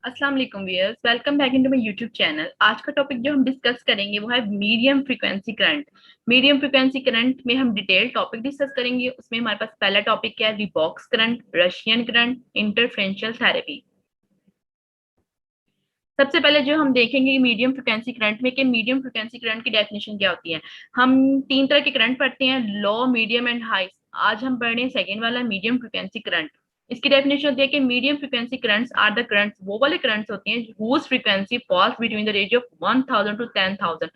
अस्सलाम वालेकुम viewers, welcome back into my YouTube channel. आज का टॉपिक जो हम डिस्कस करेंगे वो है medium frequency current. Medium frequency current में हम डिटेल टॉपिक डिस्कस करेंगे। उसमें हमारे पास पहला टॉपिक क्या है, रिबॉक्स करंट, रशियन करंट, इंटरफेरेंशियल थेरेपी। सबसे पहले जो हम देखेंगे मीडियम फ्रिक्वेंसी करंट में कि मीडियम फ्रिक्वेंसी करंट की डेफिनेशन क्या होती है। हम तीन तरह के करंट पढ़ते हैं, लो, मीडियम एंड हाई। आज हम पढ़ रहे हैं सेकेंड वाला, मीडियम फ्रिक्वेंसी करंट। इसकी डेफिनेशन होती है कि medium frequency currents are the currents, वो वाले करंट्स होते हैं whose frequency falls between the range of 1000 to 10,000।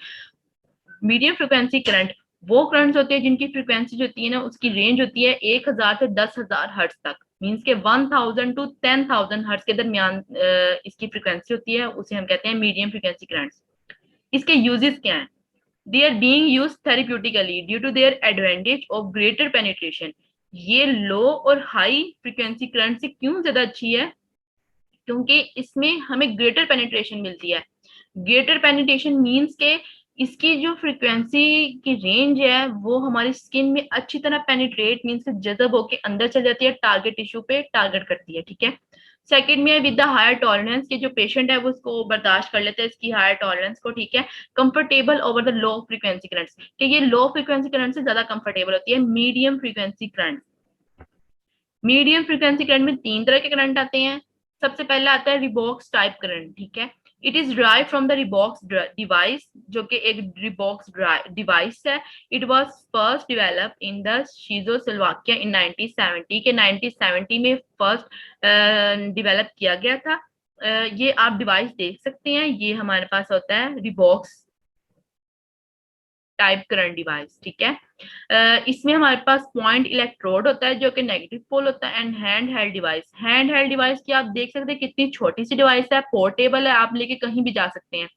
Medium frequency current वो करंट्स होते हैं जिनकी फ्रीक्वेंसी जो होती है ना, उसकी रेंज होती है 1000 से 10,000 हर्ट्ज तक। मीन्स के 1000 टू 10,000 हर्ट्ज के दरमियान इसकी फ्रीक्वेंसी होती है, उसे हम कहते हैं मीडियम फ्रीक्वेंसी करंट्स। इसके यूजेस क्या हैं? They are being used therapeutically due to their advantage of greater penetration. ये लो और हाई फ्रीक्वेंसी करंट से क्यों ज्यादा अच्छी है? क्योंकि इसमें हमें ग्रेटर पेनिट्रेशन मिलती है। ग्रेटर पेनिट्रेशन मींस के इसकी जो फ्रीक्वेंसी की रेंज है वो हमारी स्किन में अच्छी तरह पेनिट्रेट मींस के जज़ब होके अंदर चल जाती है, टारगेट टिश्यू पे टारगेट करती है। ठीक है। सेकंड में विद द हायर टॉलरेंस के जो पेशेंट है वो उसको बर्दाश्त कर लेते हैं, इसकी हायर टॉलरेंस को। ठीक है। Comfortable over the low frequency currents, कि ये लो फ्रीक्वेंसी करंट से ज्यादा कंफर्टेबल होती है medium frequency current. Medium frequency current में तीन तरह के करंट आते हैं। सबसे पहला आता है रिबॉक्स टाइप करंट। ठीक है। It is derived from the rebox device, जो कि एक रिबॉक्स डिवाइस है। It was first develop in the Czechoslovakia in 1970 के 1970 में फर्स्ट डेवलप किया गया था। ये आप डिवाइस देख सकते हैं, ये हमारे पास होता है रिबॉक्स टाइप करंट डिवाइस। ठीक है। इसमें हमारे पास पॉइंट इलेक्ट्रोड होता है जो कि नेगेटिव पोल होता है, and hand held device. Hand held device की आप देख सकते हैं कितनी छोटी सी डिवाइस है, पोर्टेबल है, आप लेके कहीं भी जा सकते हैं।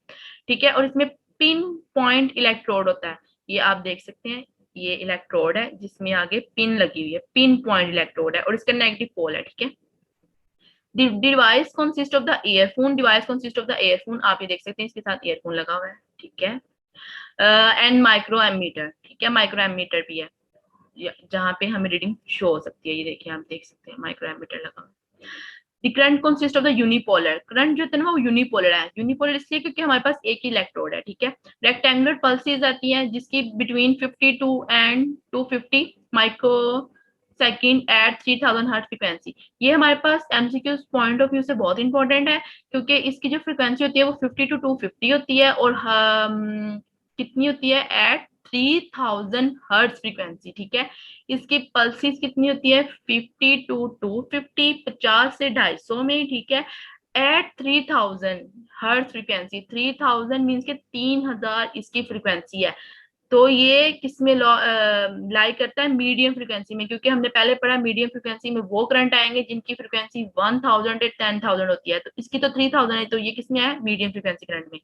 ठीक है। और इसमें पिन पॉइंट इलेक्ट्रोड होता है, ये आप देख सकते हैं, ये इलेक्ट्रोड है जिसमें आगे पिन लगी हुई है, पिन पॉइंट इलेक्ट्रोड है और इसका नेगेटिव पोल है। ठीक है। Device consist of the earphone, device consist of the earphone, आप ये देख सकते हैं इसके साथ ईयरफोन लगा हुआ है। ठीक है। And micro ammeter. ठीक है, माइक्रो एमीटर भी है जहाँ पे हमें रीडिंग शो हो सकती है। ये देखिए, आप देख सकते हैं माइक्रो एमीटर लगा। The current consist of the unipolar, current जो है ना वो यूनिपोलर है। यूनिपोलर इसलिए क्योंकि हमारे पास एक ही इलेक्ट्रोड है। ठीक है। रेक्टेंगुलर पल्सेस आती हैं जिसकी between 52 and 250 micro second at 3000 hertz frequency. ये हमारे पास एमसीक्यू पॉइंट ऑफ व्यू से बहुत इंपॉर्टेंट है, क्योंकि इसकी जो फ्रीक्वेंसी होती है वो 50 टू 250 होती है, और कितनी होती है एट 3000 हर्ट्ज फ्रीक्वेंसी। ठीक है। इसकी पल्सेस कितनी होती है 50 टू 250, 50 से 250 में। ठीक है। एट 3000 हर्ट्ज फ्रीक्वेंसी, 3000 मीन्स के 3000 इसकी फ्रीक्वेंसी है। तो ये किसमें लाई करता है, मीडियम फ्रीक्वेंसी में, क्योंकि हमने पहले पढ़ा मीडियम फ्रीक्वेंसी में वो करंट आएंगे जिनकी फ्रीक्वेंसी 1000 से 10,000 होती है, तो इसकी तो 3000 है, तो ये किसमें है, मीडियम फ्रीक्वेंसी करंट में।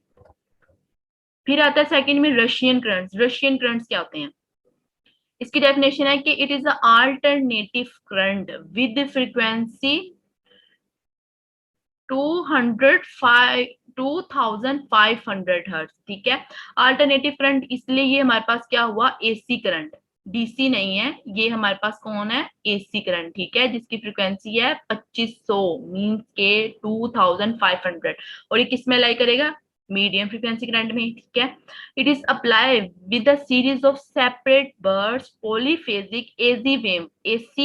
फिर आता है सेकंड में रशियन करंट्स। रशियन करंट्स क्या होते हैं? इसकी डेफिनेशन है कि it is a alternative current with frequency 205 2500 hertz. ठीक है। अल्टरनेटिव करंट इसलिए ये हमारे पास क्या हुआ, एसी करंट, डीसी नहीं है, ये हमारे पास कौन है, एसी करंट। ठीक है। जिसकी फ्रीक्वेंसी है 2500 मींस के 2500, और ये किस में अलाई करेगा, मीडियम फ्रीक्वेंसी करंट में। ठीक है। It is apply with a series of separate bursts polyphasic AC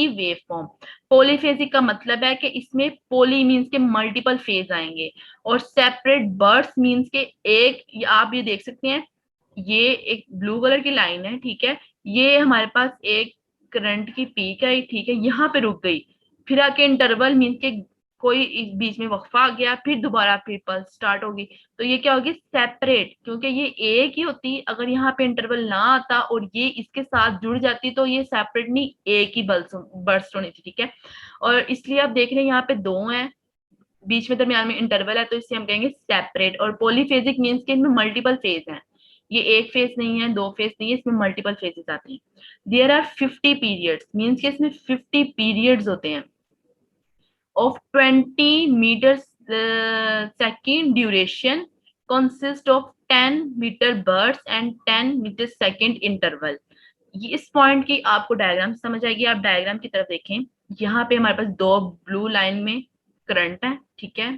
wave form. Polyphasic का मतलब है कि इसमें पोली मीन्स के मल्टीपल फेज आएंगे, और सेपरेट बर्ड्स मीन्स के एक, आप ये देख सकते हैं, ये एक ब्लू कलर की लाइन है। ठीक है। ये हमारे पास एक करंट की पीक है। ठीक है। यहाँ पे रुक गई, फिर आके इंटरवल मीन्स के कोई इस बीच में वक्फा आ गया, फिर दोबारा फिर पल्स स्टार्ट होगी, तो ये क्या होगी, सेपरेट। क्योंकि ये एक ही होती, अगर यहाँ पे इंटरवल ना आता और ये इसके साथ जुड़ जाती तो ये सेपरेट नहीं, एक ही बर्स्ट होनी थी। ठीक है। और इसलिए आप देख रहे हैं यहाँ पे दो हैं, बीच में दरमियान में इंटरवल है, तो इसे हम कहेंगे सेपरेट। और पॉलीफेजिक मीन्स के इनमें मल्टीपल फेज हैं, ये एक फेज नहीं है, दो फेज नहीं है, इसमें मल्टीपल फेजेस आते हैं। देयर आर 50 पीरियड्स, मीन्स के इसमें 50 पीरियड्स होते हैं of 20 meters second duration, consist of 10 meter bursts and 10 meter second interval। ये इस पॉइंट की आपको डायग्राम समझ आएगी, आप डायग्राम की तरफ देखें। यहाँ पे हमारे पास दो ब्लू लाइन में करंट है। ठीक है।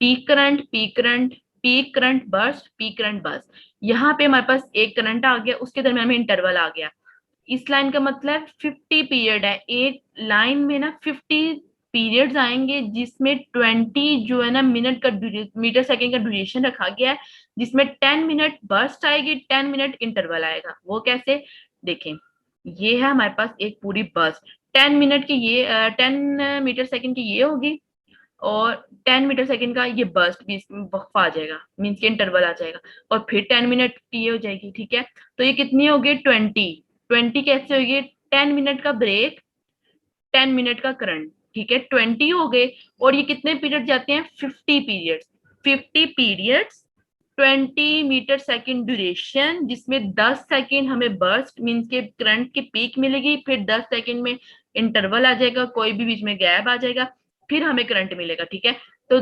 Peak current, peak current, peak current burst, peak current burst. यहाँ पे हमारे पास एक करंट आ गया, उसके दरम्यान में इंटरवल आ गया। इस लाइन का मतलब 50 पीरियड है, एक लाइन में ना 50 पीरियड्स आएंगे, जिसमें 20 जो है ना मिनट का मीटर सेकंड का ड्यूरेशन रखा गया है, जिसमें 10 मिनट बर्स्ट आएगी, 10 मिनट इंटरवल आएगा। वो कैसे, देखें, ये है हमारे पास एक पूरी बर्स्ट, 10 मिनट की ये 10 मीटर सेकंड की ये होगी, और 10 मीटर सेकंड का ये बर्स्ट भी इसमें वक्फा आ जाएगा, मीन्स के इंटरवल आ जाएगा, और फिर 10 मिनट की ये हो जाएगी। ठीक है, तो ये कितनी होगी, 20। 20 कैसे होगी, 10 मिनट का ब्रेक, 10 मिनट का करंट। ठीक है, 20 हो गए, और ये कितने पीरियड जाते हैं, 50 periods. 50 periods, 20 meter second duration, जिसमें 10 सेकंड हमें बर्स्ट मीन्स के करंट की पीक मिलेगी, फिर 10 सेकंड में इंटरवल आ जाएगा, कोई भी बीच में गैप आ जाएगा, फिर हमें करंट मिलेगा। ठीक है, तो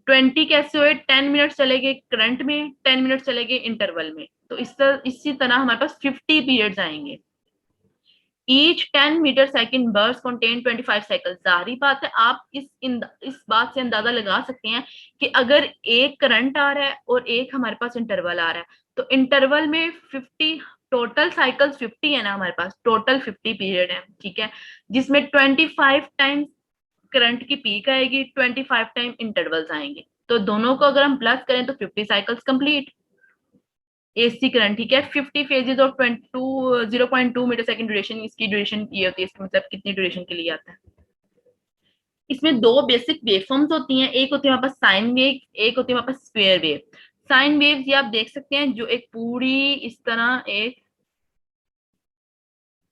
20 कैसे हुए, 10 मिनट चले गए करंट में, 10 मिनट चले गए इंटरवल में, तो इसी तरह हमारे पास 50 पीरियड्स आएंगे। Each 10 meter second burst contain 25 cycle. जाहिर बात है, आप इस बात से अंदाजा लगा सकते हैं कि अगर एक करंट आ रहा है और एक हमारे पास इंटरवल आ रहा है, तो इंटरवल में 50, टोटल साइकिल्स 50 है ना, हमारे पास टोटल 50 पीरियड है। ठीक है, जिसमें 25 टाइम करंट की पीक आएगी, 25 टाइम इंटरवल्स आएंगे, तो दोनों को अगर हम प्लस करें तो 50 साइकिल्स कंप्लीट एसी करंट। ठीक है, 50 फेजेस और 0.2 मीटर सेकंड ड्यूरेशन, इसकी ड्यूरेशन ये होती है, इसका मतलब कितनी ड्यूरेशन के लिए आता है। इसमें दो बेसिक वेवफॉर्म्स होती हैं, एक होती है हमारे पास साइन वेव, एक होती है हमारे पास स्क्वायर वेव। साइन वेव ये आप देख सकते हैं, जो एक पूरी इस तरह एक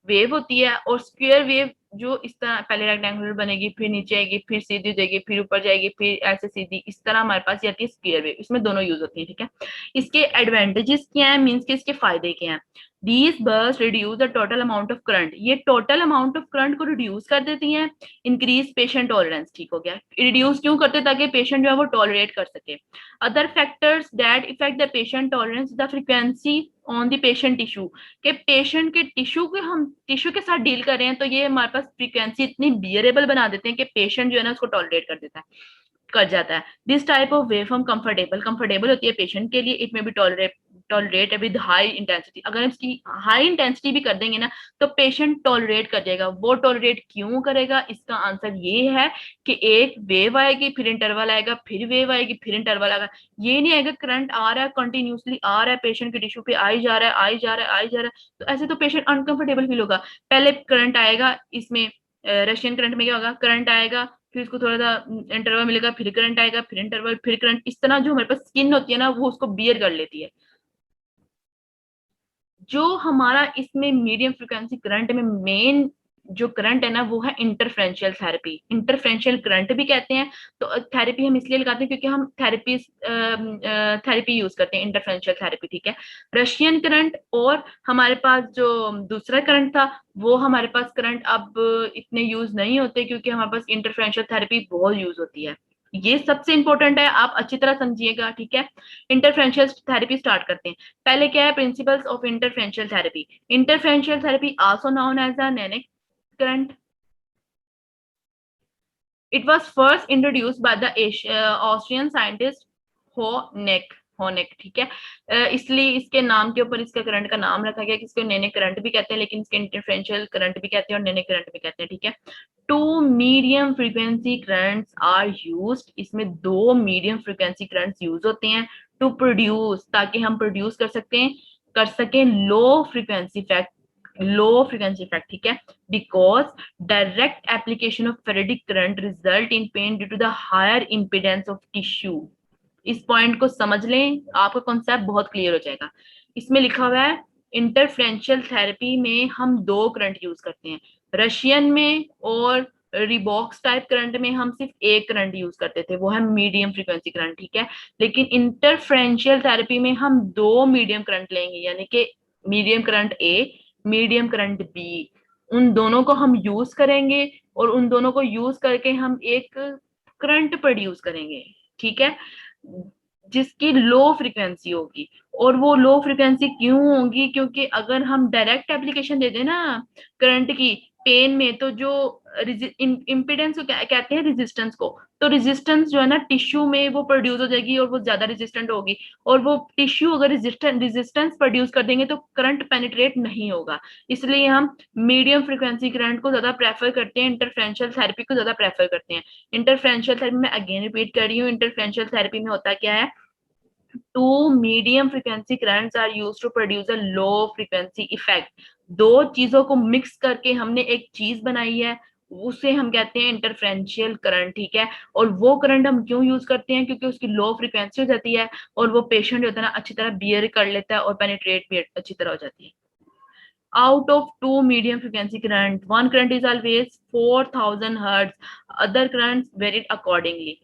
वेव होती है, और स्क्वायर वेव जो इस तरह पहले रेक्टेंगुलर बनेगी, फिर नीचे आएगी, फिर सीधी हो जाएगी, फिर ऊपर जाएगी, फिर ऐसे सीधी, इस तरह हमारे पास ये आती है स्क्वायर वेव। इसमें दोनों यूज होती है। ठीक है, इसके एडवांटेजेस क्या है, मीन्स के इसके फायदे क्या हैं। These burst reduce the total amount of current, ये टोटल अमाउंट ऑफ करंट को रिड्यूस कर देती हैं। इंक्रीज पेशेंट टॉलरेंस, ठीक हो गया, रिड्यूस क्यों करते, ताकि पेशेंट जो है वो टॉलरेट कर सके। Other factors that effect the patient tolerance, the frequency on the patient tissue, के पेशेंट के टिश्यू के हम टिश्यू के साथ डील कर रहे हैं, तो ये हमारे पास फ्रीक्वेंसी इतनी बियरेबल बना देते हैं कि पेशेंट जो है ना उसको टॉलरेट कर देता है, कर जाता है। This type of waveform comfortable होती है पेशेंट के लिए, it may be tolerate with high intensity. अगर हम इसकी हाई इंटेंसिटी भी कर देंगे ना, तो पेशेंट टॉलरेट कर जाएगा। वो टॉलरेट क्यों करेगा, इसका आंसर ये है कि एक वेव आएगी, फिर इंटरवल आएगा, फिर वेव आएगी, फिर इंटरवल आएगा। ये नहीं आएगा करंट आ रहा है कंटिन्यूसली आ रहा है, पेशेंट के टिश्यू पे आई जा रहा है, आई जा रहा है, आई जा रहा है, तो ऐसे तो पेशेंट अनकंफर्टेबल फील होगा। पहले करंट आएगा, इसमें रशियन करंट में क्या होगा, करंट आएगा, फिर उसको थोड़ा सा इंटरवल मिलेगा, फिर करंट आएगा, फिर इंटरवल, फिर करंट, इस तरह जो हमारे पास स्किन होती है ना वो उसको बियर कर लेती है। जो हमारा इसमें मीडियम फ्रिक्वेंसी करंट में मेन जो करंट है ना, वो है इंटरफ्रेंशियल थेरेपी, इंटरफ्रेंशियल करंट भी कहते हैं। तो थेरेपी हम इसलिए लगाते हैं क्योंकि हम थेरेपी यूज करते हैं, इंटरफ्रेंशियल थेरेपी। ठीक है, रशियन करंट और हमारे पास जो दूसरा करंट था, वो हमारे पास करंट अब इतने यूज नहीं होते, क्योंकि हमारे पास इंटरफ्रेंशियल थेरेपी बहुत यूज होती है। ये सबसे इंपॉर्टेंट है, आप अच्छी तरह समझिएगा। ठीक है, इंटरफ्रेंशियल थेरेपी स्टार्ट करते हैं। पहले क्या है, principles of interferential therapy. Interferential therapy also known as a Nemec current, it was first introduced by the Austrian scientist Nemec. Nemec, ठीक है, इसलिए इसके नाम के ऊपर इसका करंट का नाम रखा गया कि इसको नैनिक करंट भी कहते हैं, लेकिन इसके इंटरफेरेंशियल करंट भी कहते हैं और नैनिक करंट भी कहते हैं। ठीक है, two medium frequency currents are used, इसमें दो मीडियम फ्रीक्वेंसी करंट्स यूज होते हैं टू प्रोड्यूस, ताकि हम प्रोड्यूस कर सकें लो फ्रीक्वेंसी इफेक्ट। ठीक है, because direct application of faradic current result in pain due to the higher impedance of tissue. इस पॉइंट को समझ लें, आपका कॉन्सेप्ट बहुत क्लियर हो जाएगा। इसमें लिखा हुआ है इंटरफ्रेंशियल थेरेपी में हम दो करंट यूज करते हैं, रशियन में और रिबॉक्स टाइप करंट में हम सिर्फ एक करंट यूज करते थे, वो है मीडियम फ्रीक्वेंसी करंट। ठीक है, लेकिन इंटरफ्रेंशियल थेरेपी में हम दो मीडियम करंट लेंगे, यानी कि मीडियम करंट ए, मीडियम करंट बी, उन दोनों को हम यूज करेंगे, और उन दोनों को यूज करके हम एक करंट प्रोड्यूस करेंगे। ठीक है, जिसकी लो फ्रीक्वेंसी होगी। और वो लो फ्रीक्वेंसी क्यों होगी, क्योंकि अगर हम डायरेक्ट एप्लीकेशन दे दें ना करंट की, पेन में तो जो इम्पिडेंस को कहते हैं रेजिस्टेंस को, तो रेजिस्टेंस जो है ना टिश्यू में वो प्रोड्यूस हो जाएगी और वो ज्यादा रेजिस्टेंट होगी, और वो टिश्यू अगर रेजिस्टेंस प्रोड्यूस कर देंगे तो करंट पेनिट्रेट नहीं होगा। इसलिए हम मीडियम फ्रिक्वेंसी करंट को ज्यादा प्रेफर करते हैं, इंटरफेरेंशियल थेरेपी को ज्यादा प्रेफर करते हैं। इंटरफेरेंशियल थेरेपी में अगेन रिपीट कर रही हूँ, इंटरफेरेंशियल थेरेपी में होता क्या है, two medium frequency currents are used to produce a low frequency effect। दो चीजों को मिक्स करके हमने एक चीज बनाई है, उसे हम कहते हैं इंटरफेरेंशियल करंट, ठीक है। और वो करंट हम क्यों यूज करते हैं, क्योंकि उसकी लो फ्रीक्वेंसी हो जाती है और वो पेशेंट होता है ना अच्छी तरह बियर कर लेता है और पेनिट्रेट भी अच्छी तरह हो जाती है। Out of two medium frequency current, one current is always 4000 hertz, other currents varied accordingly।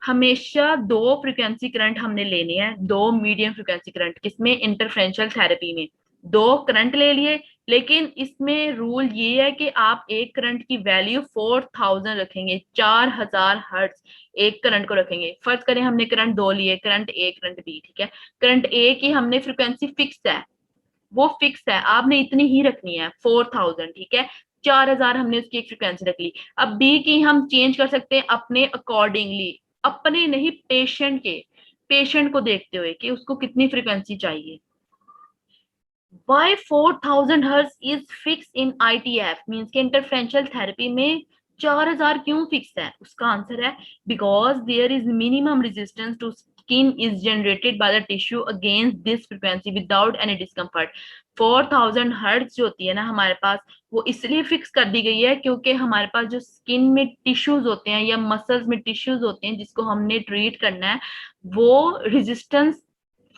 हमेशा दो फ्रिक्वेंसी करंट हमने लेने हैं, दो मीडियम फ्रिक्वेंसी करंट, किसमें, इंटरफेरेंशियल थेरेपी में। दो करंट ले लिए, लेकिन इसमें रूल ये है कि आप एक करंट की वैल्यू 4000 रखेंगे, 4000 हर्ट्ज एक करंट को रखेंगे। फर्ज करें हमने करंट दो लिए, करंट ए करंट बी, ठीक है। करंट ए की हमने फ्रिक्वेंसी फिक्स है, वो फिक्स है, आपने इतनी ही रखनी है 4000, ठीक है। 4000 हमने उसकी एक फ्रिक्वेंसी रख ली। अब बी की हम चेंज कर सकते हैं अपने अकॉर्डिंगली, अपने नहीं पेशेंट के, पेशेंट को देखते हुए कि उसको कितनी फ्रिक्वेंसी चाहिए। Why 4000 hertz is fixed in ITF means कि इंटरफेरेंशियल थेरेपी में 4000 क्यों फिक्स है, उसका आंसर है because there is minimum resistance to skin is generated by the tissue against this frequency without any discomfort. 4000 hertz जो होती है ना हमारे पास, वो इसलिए फिक्स कर दी गई है क्योंकि हमारे पास जो स्किन में टिश्यूज होते हैं या मसल्स में टिश्यूज होते हैं जिसको हमने ट्रीट करना है, वो रेजिस्टेंस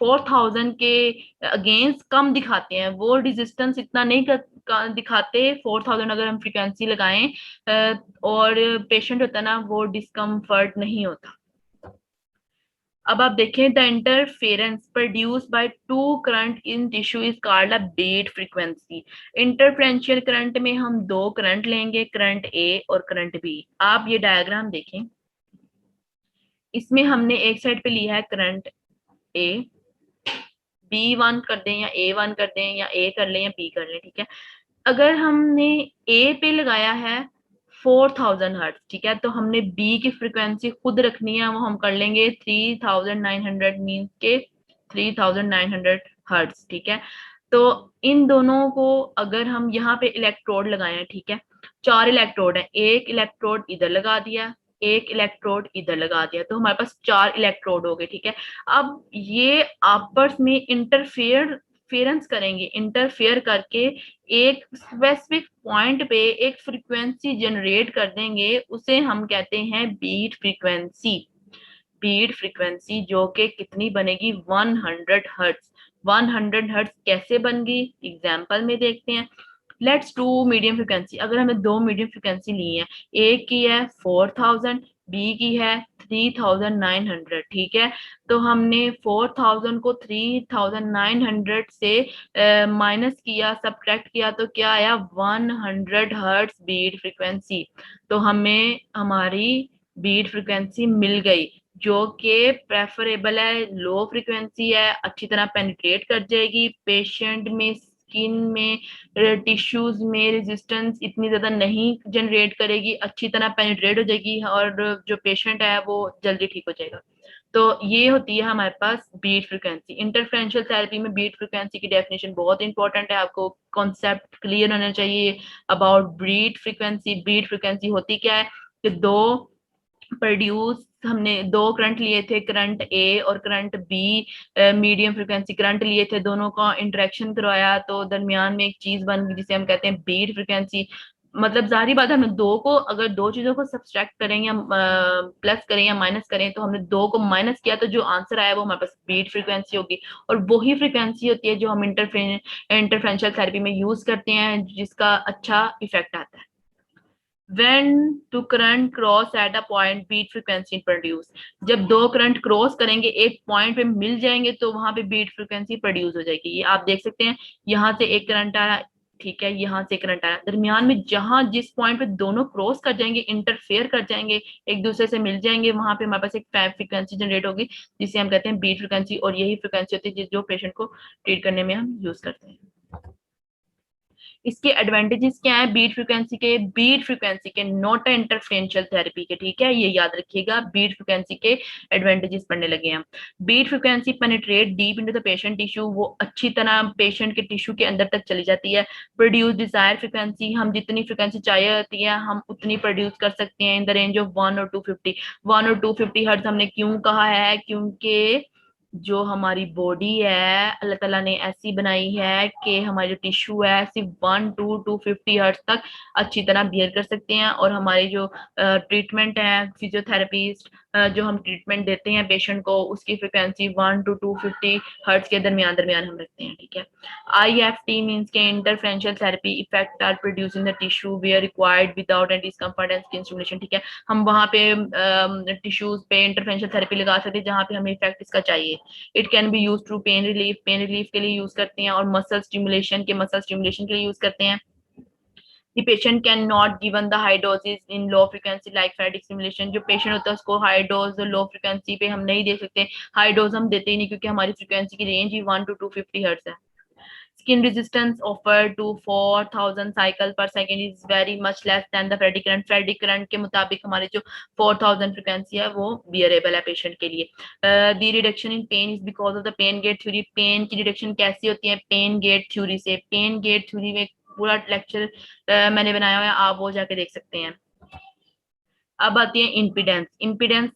4000 के अगेंस्ट कम दिखाते हैं, वो रेजिस्टेंस इतना नहीं दिखाते 4000 अगर हम फ्रीक्वेंसी लगाएं, और पेशेंट होता है ना वो डिस्कम्फर्ट नहीं होता। अब आप देखें, the interference produce by two current in tissue is called a beat frequency. Interferential current में हम दो करंट लेंगे, करंट ए और करंट बी। आप ये डायग्राम देखें, इसमें हमने एक साइड पे लिया है करंट ए, बी वन कर दें या ए वन कर दें या ए कर लें या बी कर लें, ठीक है। अगर हमने ए पे लगाया है 4000 हर्ट्ज, ठीक है, तो हमने बी की फ्रीक्वेंसी खुद रखनी है, वो हम कर लेंगे 3900 मीन्स के 3900 हर्ट्ज, ठीक है। तो इन दोनों को अगर हम यहाँ पे इलेक्ट्रोड लगाए, ठीक है, चार इलेक्ट्रोड है, एक इलेक्ट्रोड इधर लगा दिया, एक इलेक्ट्रोड इधर लगा दिया, तो हमारे पास चार इलेक्ट्रोड हो गए, ठीक है। अब ये आपस में इंटरफेरेंस करेंगे, इंटरफेयर करके एक स्पेसिफिक पॉइंट पे एक फ्रीक्वेंसी जनरेट कर देंगे, उसे हम कहते हैं बीट फ्रीक्वेंसी। बीट फ्रीक्वेंसी जो कि कितनी बनेगी, 100 हर्ट्ज। 100 हर्ट्ज कैसे बन गई, एग्जाम्पल में देखते हैं। लेट्स टू मीडियम फ्रिक्वेंसी, अगर हमें दो मीडियम फ्रिक्वेंसी ली है, एक की है 4000, बी की है 3900, ठीक है। तो हमने 4000 को 3900 से माइनस किया, सब्ट्रैक्ट किया, तो क्या आया, 100 हर्ट्ज बीट फ्रिक्वेंसी। तो हमें हमारी बीट फ्रिक्वेंसी मिल गई, जो कि प्रेफरेबल है, लो फ्रिक्वेंसी है, अच्छी तरह पेनिट्रेट कर जाएगी पेशेंट में, स्किन में, टिश्यूज में रेजिस्टेंस इतनी ज्यादा नहीं जनरेट करेगी, अच्छी तरह पेनिट्रेट हो जाएगी और जो पेशेंट है वो जल्दी ठीक हो जाएगा। तो ये होती है हमारे पास बीट फ्रिक्वेंसी। इंटरफेरेंशियल थेरेपी में बीट फ्रिक्वेंसी की डेफिनेशन बहुत इंपॉर्टेंट है, आपको कॉन्सेप्ट क्लियर होना चाहिए about beat frequency. Beat frequency होती क्या है कि दो प्रोड्यूस, हमने दो करंट लिए थे, करंट ए और current B, medium frequency current लिए थे, दोनों का इंटरेक्शन करवाया तो दरमियान में एक चीज बन गई जिसे हम कहते हैं बीट फ्रिक्वेंसी। मतलब जाहिर बात है, हमने दो को, अगर दो चीजों को सब्सट्रैक्ट करें या प्लस करें या माइनस करें, तो हमने दो को माइनस किया तो जो आंसर आया वो हमारे पास बीट फ्रिक्वेंसी होगी। और वही फ्रिक्वेंसी होती है जो हम इंटरफेरेंशियल थेरेपी में यूज करते हैं, जिसका अच्छा इफेक्ट आता है। when two current cross at a point beat frequency produce। जब दो करंट क्रॉस करेंगे एक पॉइंट पे मिल जाएंगे तो वहां पे बीट फ्रीक्वेंसी प्रोड्यूस हो जाएगी। ये आप देख सकते हैं, यहाँ से एक करंट आ रहा है, ठीक है, यहाँ से करंट आ रहा है, दरमियान में जहां जिस पॉइंट पे दोनों क्रॉस कर जाएंगे, इंटरफेयर कर जाएंगे, एक दूसरे से मिल जाएंगे, वहां पे हमारे पास एक फ्रीक्वेंसी जनरेट होगी जिसे हम कहते हैं बीट फ्रीक्वेंसी। और यही फ्रीक्वेंसी होती है जो पेशेंट को ट्रीट करने में हम यूज करते हैं। इसके एडवांटेजेस क्या है बीट फ्रिक्वेंसी के, नॉट इंटरफेरेंशियल थेरेपी के, ठीक है, ये याद रखिएगा, बीट फ्रिक्वेंसी के एडवांटेजेस पढ़ने लगे हैं। Beat frequency penetrate deep into the patient tissue, वो अच्छी तरह पेशेंट के टिश्यू के अंदर तक चली जाती है। प्रोड्यूस डिजायर फ्रिक्वेंसी, हम जितनी फ्रिक्वेंसी चाहिए होती है हम उतनी प्रोड्यूस कर सकते हैं इन द रेंज ऑफ 1 और 250। 1 और 250 हर्ट्ज हमने क्यों कहा है, क्योंकि जो हमारी बॉडी है अल्लाह ताला ने ऐसी बनाई है कि हमारे जो टिश्यू है सिर्फ 1 to 250 हर्ट्ज तक अच्छी तरह बियर कर सकते हैं, और हमारी जो ट्रीटमेंट है फिजियोथेरेपिस्ट जो हम ट्रीटमेंट देते हैं पेशेंट को, उसकी फ्रिक्वेंसी 1 to 250 हर्ट्ज के दरमियान दरमियान हम रखते हैं, ठीक है। IFT मीन्स के interferential therapy effect are produce in the tissue where required without any discomfort and skin stimulation, ठीक है। हम वहां पे टिश्यूज पे इंटरफेरेंशियल थेरेपी लगा सकते हैं जहां पे हमें इफेक्ट इसका चाहिए। It can be use through pain relief के लिए यूज करते हैं, और मसल स्टिमुलेशन के लिए यूज करते हैं। The patient cannot given the high doses in low frequency like phatic stimulation, जो पेशेंट होता है उसको हाई डोज लो फ्रिक्वेंसी पे हम नहीं दे सकते, हाई डोज हम देते ही नहीं क्योंकि हमारी फ्रिक्वेंसी की रेंज ही 1 to 250 हर्ट्ज है। Skin resistance offered to 4000 cycle per second is very much less than the Freddy current. Freddy current के मुताबिक हमारे जो 4000 फ्रिक्वेंसी है वो बियरेबल है पेशेंट के लिए। The reduction in pain is because of the pain gate theory. Pain की रिडक्शन कैसी होती है, पेन गेट थ्योरी से। पेन गेट थ्योरी में पूरा लेक्चर मैंने बनाया हुआ है, आप वो जाके देख सकते हैं। अब आती है इम्पीडेंस। इम्पीडेंस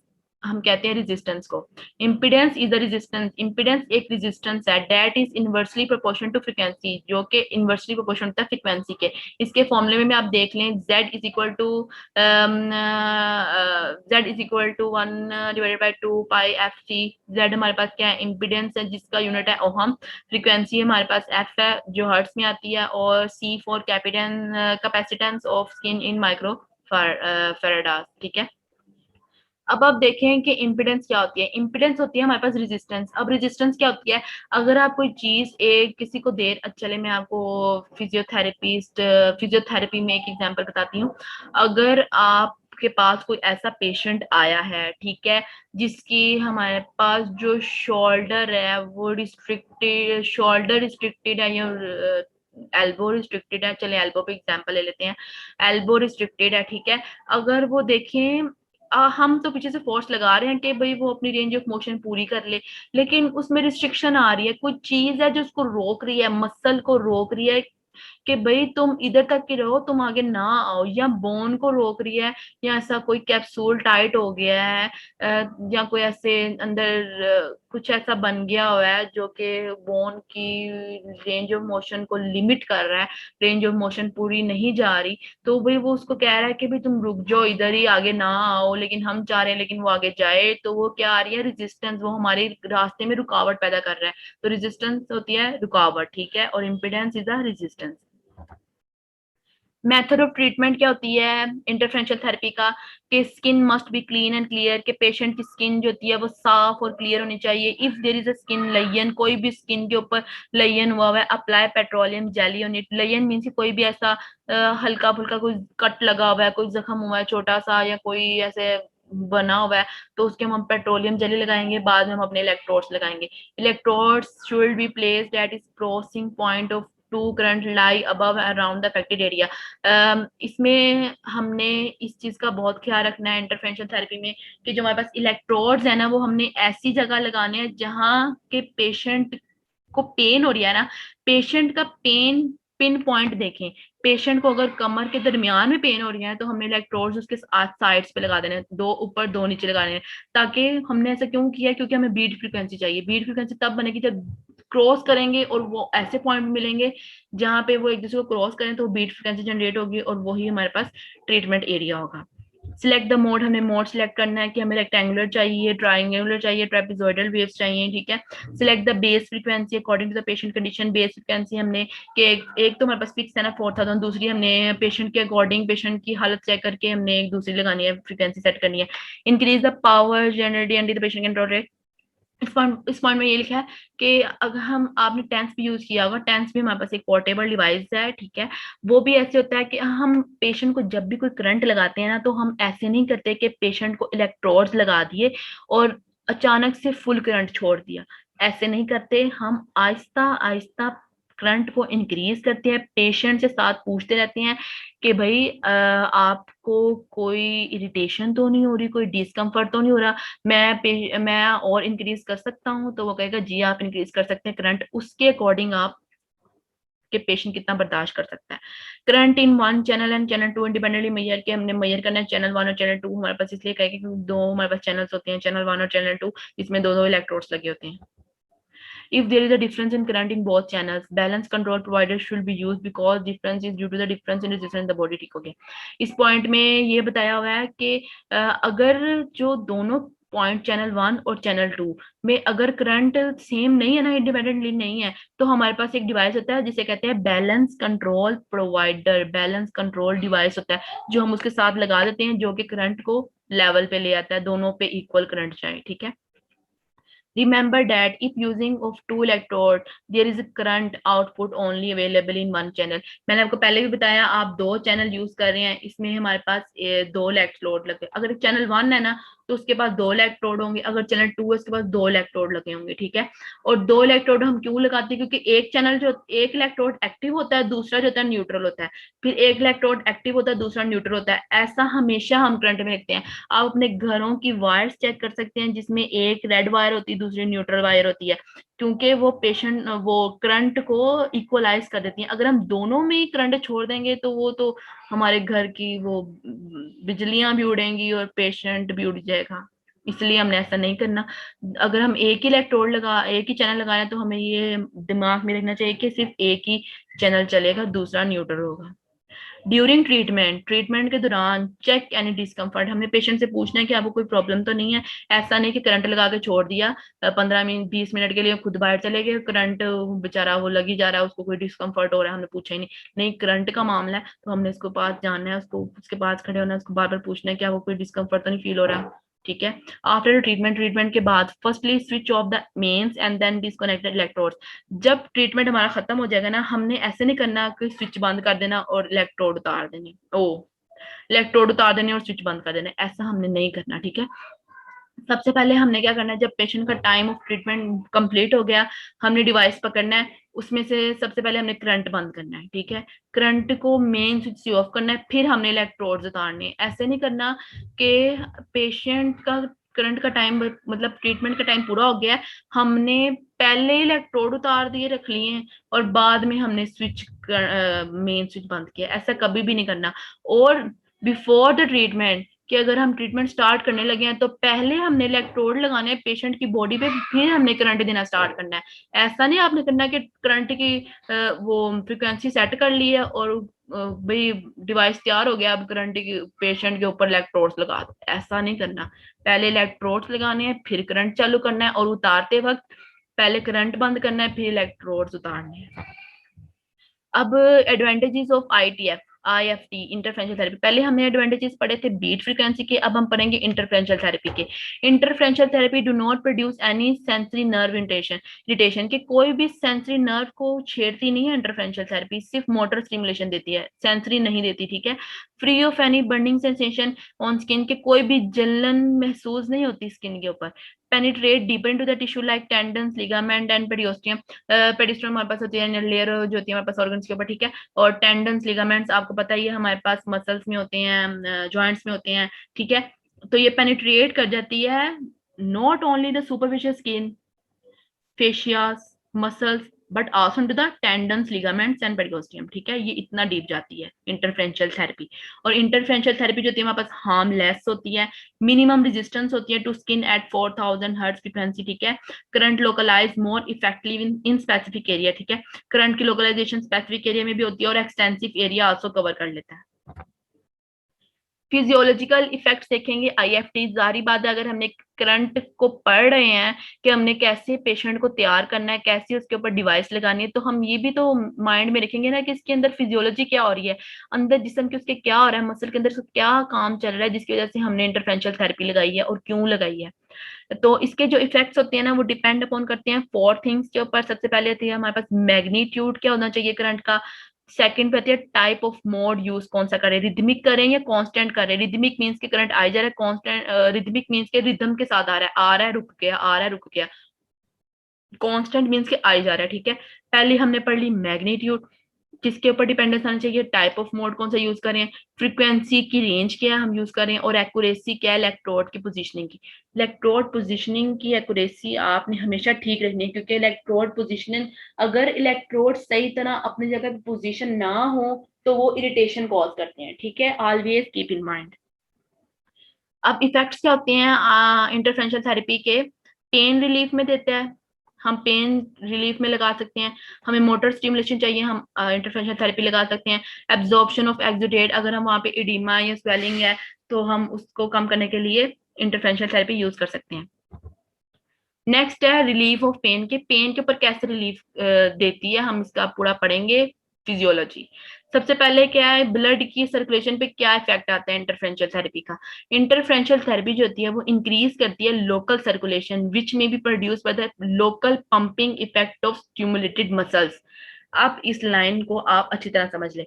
हम कहते हैं रेजिस्टेंस को। Impedance is the resistance, impedance एक रेजिस्टेंस है that is inversely proportional to frequency, जो कि इनवर्सली प्रोपोर्शनल होता है फ्रीक्वेंसी के। इसके फॉर्मूले में आप देख लें Z is equal to 1/2 π FC। Z हमारे पास क्या है, इम्पीडेंस है जिसका यूनिट है ओहम। फ्रीक्वेंसी हमारे पास F है जो हर्ट्ज में आती है, और C for capacitance of skin in micro farads, ठीक है। अब आप देखें कि इम्पिडेंस क्या होती है। इम्पिडेंस होती है हमारे पास रेजिस्टेंस। अब रेजिस्टेंस क्या होती है, अगर आप कोई चीज एक किसी को देर, चले मैं आपको फिजियोथेरेपी में एक एग्जांपल बताती हूँ। अगर आप के पास कोई ऐसा पेशेंट आया है, ठीक है, जिसकी हमारे पास जो शोल्डर है वो रिस्ट्रिक्टेड, शोल्डर रिस्ट्रिक्टेड है या एल्बो रिस्ट्रिक्टेड है, चले एल्बो पे एग्जांपल ले लेते हैं। एल्बो रिस्ट्रिक्टेड है, ठीक है। अगर वो देखें हम तो पीछे से फोर्स लगा रहे हैं कि भाई वो अपनी रेंज ऑफ मोशन पूरी कर ले, लेकिन उसमें रिस्ट्रिक्शन आ रही है, कोई चीज है जो उसको रोक रही है, मसल को रोक रही है कि भाई तुम इधर तक ही रहो, तुम आगे ना आओ, या बोन को रोक रही है, या ऐसा कोई कैप्सूल टाइट हो गया है, या कोई ऐसे अंदर कुछ ऐसा बन गया हुआ है जो कि बोन की रेंज ऑफ मोशन को लिमिट कर रहा है, रेंज ऑफ मोशन पूरी नहीं जा रही, तो भाई वो उसको कह रहा है कि भाई तुम रुक जाओ, इधर ही आगे ना आओ, लेकिन हम चाह रहे हैं लेकिन वो आगे जाए, तो वो क्या आ रही है, रेजिस्टेंस, वो हमारे रास्ते में रुकावट पैदा कर रहा है। तो रेजिस्टेंस होती है रुकावट, ठीक है, और impedance is a resistance. Method of treatment क्या होती है इंटरफेरेंशियल थेरेपी का, कि skin must be clean and clear, के पेशेंट की स्किन जो होती है वो साफ और क्लियर होनी चाहिए। If there is a skin lesion, कोई भी स्किन के ऊपर लयन हुआ है, apply petroleum jelly on it. Lesion means कोई भी ऐसा हल्का फुल्का कोई कट लगा हुआ है, कोई जख्म हुआ है छोटा सा, या कोई ऐसे बना हुआ है, तो उसके हम पेट्रोलियम जेली लगाएंगे, बाद में हम अपने इलेक्ट्रोड्स लगाएंगे। Electrodes should be placed at is crossing point of two current lie above around the affected area. इसमें हमने इस चीज का बहुत ख्याल रखना है इंटरफेरेंशियल थेरेपी में, कि जो हमारे पास इलेक्ट्रोड्स है ना, वो हमने ऐसी जगह लगाने हैं जहां के पेशेंट को पेन हो रही है ना, पेशेंट का पेन पिन पॉइंट देखें। पेशेंट को अगर कमर के दरमियान में पेन हो रही है तो हमने इलेक्ट्रोड्स उसके साइड्स पे लगा देने हैं, दो ऊपर दो नीचे लगाने हैं। ताकि हमने ऐसा क्यों किया, क्योंकि हमें बीट फ्रीक्वेंसी चाहिए। बीट फ्रीक्वेंसी तब बनेगी जब क्रॉस करेंगे और वो ऐसे पॉइंट मिलेंगे जहां पे वो एक दूसरे को क्रॉस करें, तो बीट फ्रिक्वेंसी जनरेट होगी और वही हमारे पास ट्रीटमेंट एरिया होगा। सिलेक्ट द मोड, हमें मोड सिलेक्ट करना है कि हमें रेक्टेंगुलर चाहिए, ट्राइंगुलर चाहिए, ट्रेपेजॉइडल वेव्स चाहिए, ठीक है। Select the base frequency according to the patient condition. Base frequency हमने कि एक तो हमारे पास फिक्स है ना 4000, दूसरी हमने पेशेंट के अकॉर्डिंग, पेशेंट की हालत चेक करके हमने एक दूसरी लगानी है, फ्रीक्वेंसी सेट करनी है। Increase the power generator and the patient control rate. इस पॉइंट में ये लिखा है कि अगर हम आपने टेंस भी यूज किया होगा, टेंस भी हमारे पास एक पोर्टेबल डिवाइस है, ठीक है। वो भी ऐसे होता है कि हम पेशेंट को जब भी कोई करंट लगाते हैं ना, तो हम ऐसे नहीं करते कि पेशेंट को इलेक्ट्रोड्स लगा दिए और अचानक से फुल करंट छोड़ दिया, ऐसे नहीं करते। हम आहिस्ता आहिस्ता करंट को इंक्रीज करते हैं, पेशेंट से साथ पूछते रहते हैं कि भाई आपको कोई इरिटेशन तो नहीं हो रही, कोई डिस्कम्फर्ट तो नहीं हो रहा, मैं और इंक्रीज कर सकता हूँ? तो वो कहेगा जी आप इंक्रीज कर सकते हैं करंट, उसके अकॉर्डिंग आप के पेशेंट कितना बर्दाश्त कर सकता है। Current in one channel and channel two independently measure के हमने मेजर करना है चैनल वन और चैनल टू हमारे पास इसलिए कहेगा क्योंकि दो हमारे पास चैनल्स होते हैं, चैनल वन और चैनल टू, इसमें दो दो इलेक्ट्रोड्स लगे होते हैं। If there is a difference in current in both channels, balance control provider should be used because difference is due to the difference in resistance in the body। ठीक हो गया। इस पॉइंट में ये बताया हुआ है कि अगर जो दोनों पॉइंट चैनल वन और चैनल टू में अगर करंट सेम नहीं है ना, इंडिपेंडेंटली नहीं है, तो हमारे पास एक डिवाइस होता है जिसे कहते हैं balance control provider, balance control device होता है जो हम उसके साथ लगा देते हैं, जो कि करंट को लेवल पे ले आता है, दोनों पे इक्वल करंट जाए। ठीक है। Remember that if using of two electrode, there is a current output only available in one channel। मैंने आपको पहले भी बताया, आप दो चैनल यूज कर रहे हैं, इसमें हमारे पास दो इलेक्ट्रोड लगे, अगर चैनल वन है ना तो उसके पास दो इलेक्ट्रोड होंगे, अगर चैनल टू है उसके पास दो इलेक्ट्रोड लगे होंगे। ठीक है। और दो इलेक्ट्रोड हम क्यों लगाते हैं? क्योंकि एक चैनल जो एक इलेक्ट्रोड एक्टिव होता है, दूसरा जो होता है न्यूट्रल होता है, फिर एक इलेक्ट्रोड एक्टिव होता है, दूसरा न्यूट्रल होता है, ऐसा हमेशा हम करंट में लिखते हैं। आप अपने घरों की वायर्स चेक कर सकते हैं जिसमें एक रेड वायर होती है, दूसरी न्यूट्रल वायर होती है, क्योंकि वो पेशेंट वो करंट को इक्वलाइज कर देती हैं। अगर हम दोनों में ही करंट छोड़ देंगे तो वो तो हमारे घर की वो बिजलियां भी उड़ेंगी और पेशेंट भी उड़ जाएगा, इसलिए हमने ऐसा नहीं करना। अगर हम एक ही इलेक्ट्रोड लगा एक ही चैनल लगा रहे हैं तो हमें ये दिमाग में रखना चाहिए कि सिर्फ एक ही चैनल चलेगा, दूसरा न्यूट्रल होगा। ड्यूरिंग ट्रीटमेंट, ट्रीटमेंट के दौरान चेक एनी डिस्कम्फर्ट, हमने पेशेंट से पूछना है कि आपको कोई प्रॉब्लम तो नहीं है। ऐसा नहीं कि करंट लगा के छोड़ दिया 15 मिनट 20 मिनट के लिए खुद बाहर चले गए, करंट बेचारा वो लग ही जा रहा है, उसको कोई डिस्कम्फर्ट हो रहा है, हमने पूछा ही नहीं। नहीं, करंट का मामला है तो हमने उसको पास जानना है, उसको उसके पास खड़े होना है, उसको बार बार पूछना है कि आपको कोई डिस्कम्फर्ट तो नहीं फील हो रहा। ठीक है। आफ्टर ट्रीटमेंट, ट्रीटमेंट के बाद firstly switch off the mains and then disconnected electrodes. जब ट्रीटमेंट हमारा खत्म हो जाएगा ना, हमने ऐसे नहीं करना कि स्विच बंद कर देना और इलेक्ट्रोड उतार देने, ओ इलेक्ट्रोड उतार देने और स्विच बंद कर देने, ऐसा हमने नहीं करना। ठीक है। सबसे पहले हमने क्या करना है, जब पेशेंट का टाइम ऑफ ट्रीटमेंट कंप्लीट हो गया, हमने डिवाइस पकड़ना है, उसमें से सबसे पहले हमने करंट बंद करना है। ठीक है। करंट को मेन स्विच से ऑफ करना है, फिर हमने इलेक्ट्रोड्स उतारने हैं। ऐसे नहीं करना कि पेशेंट का करंट का टाइम मतलब ट्रीटमेंट का टाइम पूरा हो गया है, हमने पहले इलेक्ट्रोड उतार दिए रख लिए हैं और बाद में हमने स्विच मेन स्विच बंद किया, ऐसा कभी भी नहीं करना। और बिफोर द ट्रीटमेंट, कि अगर हम ट्रीटमेंट स्टार्ट करने लगे हैं तो पहले हमने इलेक्ट्रोड लगाने हैं पेशेंट की बॉडी पे, फिर हमने करंट देना स्टार्ट करना है। ऐसा नहीं आपने करना कि करंट की वो फ्रिक्वेंसी सेट कर ली है और भाई डिवाइस तैयार हो गया, अब करंट की पेशेंट के ऊपर इलेक्ट्रोड्स लगा दो, ऐसा नहीं करना। पहले इलेक्ट्रोड्स लगाने हैं, फिर करंट चालू करना है, और उतारते वक्त पहले करंट बंद करना है, फिर इलेक्ट्रोड्स उतारने हैं। अब एडवांटेजेस ऑफ IFT इंटरफेरेंशियल थेरेपी, पहले हमने एडवांटेजेस पढ़े थे बीट फ्रीक्वेंसी के, अब हम पढ़ेंगे इंटरफेरेंशियल थेरेपी के। Interferential therapy do not produce any sensory nerve irritation, के कोई भी सेंसरी नर्व को छेड़ती नहीं है इंटरफेरेंशियल थेरेपी, सिर्फ मोटर स्टिमुलेशन देती है, सेंसरी नहीं देती। ठीक है। Free of any burning sensation on skin, के कोई भी जलन महसूस नहीं होती स्किन के ऊपर। Penetrate deeper into the tissue like tendons, ligament and periosteum. Periosteum हमारे पास होती है लेयर जो होती है हमारे पास ऑर्गन्स के ऊपर। ठीक है। और टेंडन्स लिगामेंट्स आपको पता ही है हमारे पास मसल्स में होते हैं, जॉइंट्स में होते हैं। ठीक है। तो ये पेनिट्रिएट कर जाती है not only the superficial skin fascias muscles but also to the tendons ligaments and periosteum. ठीक है। ये इतना डीप जाती है इंटरफेरेंशियल थेरेपी। और इंटरफेरेंशियल थेरेपी जो होती है हमारे पास हार्मलेस होती है, मिनिमम रेजिस्टेंस होती है to skin at 4000 hertz frequency. ठीक है। Current localize more effective in specific area. ठीक है। करंट की लोकलाइजेशन स्पेसिफिक एरिया में भी होती है और एक्सटेंसिव एरिया आल्सो कवर कर लेता है। फिजियोलॉजिकल इफेक्ट्स देखेंगे IFT, जारी बात है अगर हमने करंट को पढ़ रहे हैं कि हमने कैसे पेशेंट को तैयार करना है, कैसे उसके ऊपर डिवाइस लगानी है, तो हम ये भी तो माइंड में रखेंगे ना कि इसके अंदर फिजियोलॉजी क्या हो रही है, अंदर जिस्म के उसके क्या हो रहा है, मसल के अंदर क्या काम चल रहा है जिसकी वजह से हमने इंटरफेरेंशियल थेरेपी लगाई है और क्यों लगाई है। तो इसके जो इफेक्ट्स होते हैं ना वो डिपेंड अपॉन करते हैं 4 थिंग्स के ऊपर। सबसे पहले होती है हमारे पास मैग्नीट्यूड क्या होना चाहिए करंट का। सेकंड पे आती है टाइप ऑफ मोड यूज कौन सा करें, रिदमिक करें या कांस्टेंट करें। रिदमिक मींस के करंट आ जा रहा है, कांस्टेंट रिदमिक मींस के रिदम के साथ आ रहा है, रुक गया, आ रहा है रुक गया। कांस्टेंट मींस के आई जा रहा है, ठीक है। पहले हमने पढ़ ली मैग्नीट्यूड, किसके ऊपर डिपेंडेंस आना चाहिए, टाइप ऑफ मोड कौन सा यूज करें, फ्रीक्वेंसी की रेंज क्या है हम यूज करें, और एक्यूरेसी क्या है इलेक्ट्रोड की पोजीशनिंग की। इलेक्ट्रोड पोजीशनिंग की एक्यूरेसी आपने हमेशा ठीक रखनी है, क्योंकि इलेक्ट्रोड पोजीशनिंग, अगर इलेक्ट्रोड सही तरह अपनी जगह पे पोजीशन ना हो तो वो इरिटेशन कॉज करते हैं, ठीक है, ऑलवेज कीप इन माइंड। अब इफेक्ट्स क्या होते हैं इंटरफेरेंशियल थेरेपी के, पेन रिलीफ में देता है, हम पेन रिलीफ में लगा सकते हैं। हमें मोटर स्टिमुलेशन चाहिए, हम इंटरफेरेंशियल थेरेपी लगा सकते हैं। एब्जॉर्प्शन ऑफ एक्सुडेट, अगर हम वहाँ पे इडीमा या स्वेलिंग है तो हम उसको कम करने के लिए इंटरफेरेंशियल थेरेपी यूज कर सकते हैं। नेक्स्ट है रिलीफ ऑफ पेन, के पेन के ऊपर कैसे रिलीफ देती है, हम इसका पूरा पढ़ेंगे फिजियोलॉजी। सबसे पहले क्या है, ब्लड की सर्कुलेशन पे क्या इफेक्ट आता है इंटरफेरेंशियल थेरेपी का। इंटरफेरेंशियल थेरेपी जो होती है वो इंक्रीज करती है local circulation which may be produce by the local pumping effect of stimulated muscles. आप इस लाइन को आप अच्छी तरह समझ लें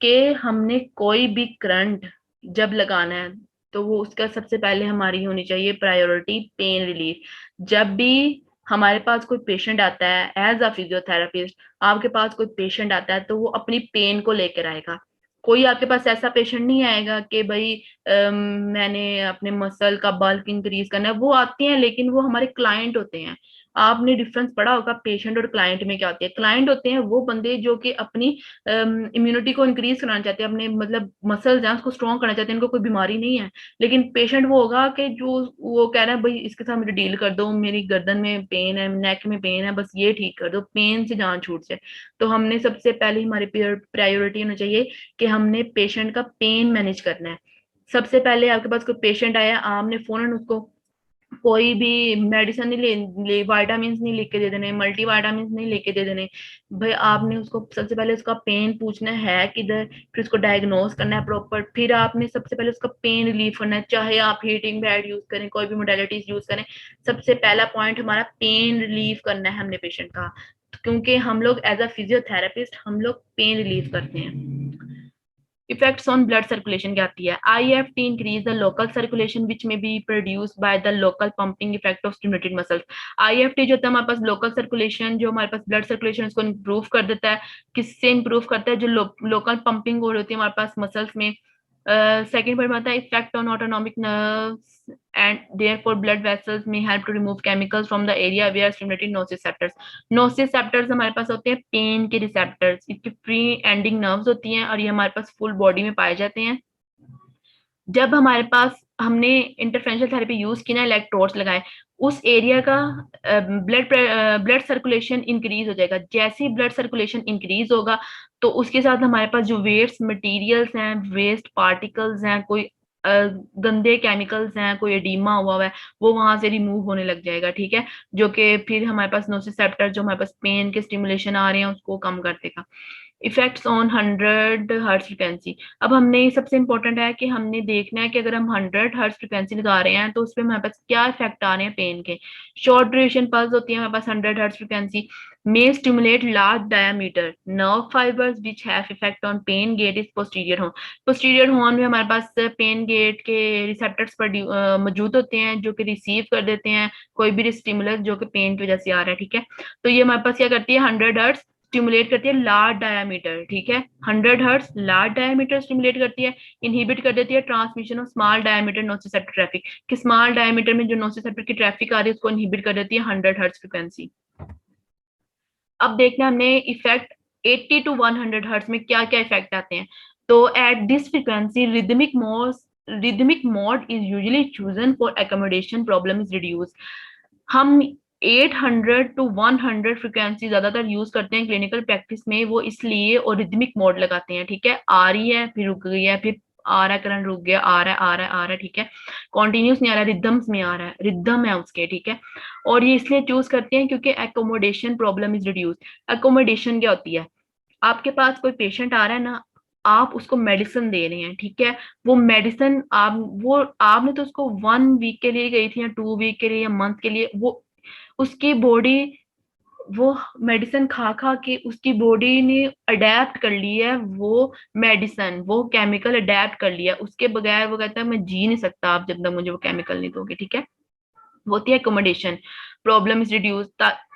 कि हमने कोई भी करंट जब लगाना है तो वो उसका सबसे पहले हमारी होनी चाहिए प्रायोरिटी पेन रिलीफ। जब भी हमारे पास कोई पेशेंट आता है एज अ फिजियोथेरापिस्ट, आपके पास कोई पेशेंट आता है तो वो अपनी पेन को लेकर आएगा। कोई आपके पास ऐसा पेशेंट नहीं आएगा कि भाई मैंने अपने मसल का बल्क इंक्रीज करना है, वो आते हैं लेकिन वो हमारे क्लाइंट होते हैं। आपने डिफरेंस पढ़ा होगा पेशेंट और क्लाइंट में क्या होती है। क्लाइंट होते हैं वो बंदे जो कि अपनी इम्यूनिटी को इंक्रीज कराना चाहते हैं, अपने मतलब मसल्स हैं उसको स्ट्रॉन्ग करना चाहते हैं, इनको कोई बीमारी नहीं है। लेकिन पेशेंट वो होगा कि जो वो कह रहा है भाई इसके साथ मुझे डील कर दो, मेरी गर्दन में पेन है, नेक में पेन है, बस ये ठीक कर दो, पेन से जान छूट जाए। तो हमने सबसे पहले हमारी प्रायोरिटी होनी चाहिए कि हमने पेशेंट का पेन मैनेज करना है। सबसे पहले आपके पास कोई पेशेंट आया, आपने फौरन उसको कोई भी मेडिसिन नहीं वाइटामिन नहीं लिख के दे देने, मल्टी वाइटामिन नहीं लेके दे देने। भाई आपने उसको सबसे पहले उसका पेन पूछना है किधर, फिर उसको डायग्नोस करना है प्रॉपर, फिर आपने सबसे पहले उसका पेन रिलीफ करना है, चाहे आप हीटिंग बेड यूज करें, कोई भी मोडेलिटीज यूज करें। सबसे पहला पॉइंट हमारा पेन रिलीफ करना है हमने पेशेंट का, क्योंकि हम लोग एज अ फिजियोथेरेपिस्ट हम लोग पेन रिलीफ करते हैं। इफेक्ट्स ऑन ब्लड सर्कुलेशन क्या आती है, IFT increase the local circulation which may be produce by the local pumping effect of stimulated muscles. IFT जो होता है हमारे पास लोकल सर्कुलेशन, जो हमारे पास ब्लड सर्कुलेशन उसको इंप्रूव कर देता है। किससे इंप्रूव करता है, जो लोकल पंपिंग हो रही होती है हमारे पास मसल्स में। सेकेंड पॉइंट आता है effect on autonomic nerves and therefore blood vessels may help to remove chemicals from the area where stimulated nociceptors. Nociceptors हमारे पास होते हैं पेन के रिसेप्टर्स, इसकी फ्री एंडिंग नर्व्स होती हैं और ये हमारे पास फुल बॉडी में पाए जाते हैं। जब हमारे पास हमने इंटरफेरेंशियल थेरेपी यूज की ना, इलेक्ट्रोड्स लगाए, उस एरिया का ब्लड सर्कुलेशन इंक्रीज हो जाएगा। जैसे ही ब्लड सर्कुलेशन इंक्रीज होगा तो उसके साथ हमारे पास जो वेस्ट मटेरियल्स हैं, वेस्ट पार्टिकल्स हैं, कोई गंदे केमिकल्स हैं, कोई एडीमा हुआ है, वो वहां से रिमूव होने लग जाएगा, ठीक है। जो कि फिर हमारे पास नोसिसेप्टर जो हमारे पास पेन के स्टिमुलेशन आ रहे हैं उसको कम कर देगा। Effects on 100 hertz frequency. अब हमने सबसे इंपॉर्टेंट है कि हमने देखना है कि अगर हम 100 हर्ट्ज फ्रिक्वेंसी लगा रहे हैं तो उसमें हमारे पास क्या इफेक्ट आ रहे हैं पेन के। शॉर्ट ड्यूरेशन पल्स होती है हमारे पास 100 hertz frequency, may stimulate large diameter nerve fibers which have effect on pain gate is posterior horn। posterior horn में हमारे पास पेन गेट के रिसेप्टर्स पर मौजूद होते हैं जो कि रिसीव कर देते हैं कोई भी स्टिमुलस जो कि पेन की वजह से आ रहा है, ठीक है। तो ये हमारे पास क्या करती है, 100 हर्ट्ज स्टिमुलेट करती है लार्ज डायमीटर, ठीक है। 100 हर्ट्ज लार्ज डायमीटर स्टिमुलेट करती है, इनहिबिट कर देती है transmission of small diameter nociceptor traffic, कि स्मॉल डायमीटर में जो नोसिसेप्टर की ट्रैफिक आ रही है उसको इनहिबिट कर देती है 100 हर्ट्ज फ्रिक्वेंसी। अब देखना हमने इफेक्ट 80 टू 100 हर्ट्ज में क्या क्या इफेक्ट आते हैं। तो at this frequency rhythmic mode is usually chosen for accommodation problem is reduce. हम 800 टू 100 फ्रिक्वेंसी ज्यादातर यूज करते हैं क्लिनिकल प्रैक्टिस में, वो इसलिए और रिदमिक मोड लगाते हैं, ठीक है। आ रही है फिर रुक गई है, फिर आ रहा है करंट रुक गया, आ रहा है आ रहा है आ रहा है, ठीक है। कॉन्टिन्यूस नहीं आ रहा है, रिदम्स में आ रहा है, रिदम है उसके, ठीक है। और ये इसलिए चूज करते हैं क्योंकि accommodation problem is reduce. Accommodation क्या होती है, आपके पास कोई पेशेंट आ रहा है ना, आप उसको मेडिसिन दे रहे हैं, ठीक है। वो मेडिसिन वो आपने तो उसको 1 वीक के लिए गई थी या 2 वीक के लिए या मंथ के लिए, वो उसकी बॉडी वो मेडिसिन खा खा के उसकी बॉडी ने अडेप्ट कर ली है, वो मेडिसिन वो केमिकल अडेप्ट कर लिया, उसके बगैर वो कहता है मैं जी नहीं सकता आप जब तक मुझे वो केमिकल नहीं दोगे, ठीक है। वो होती है एकोमोडेशन। प्रॉब्लम इज रिड्यूस,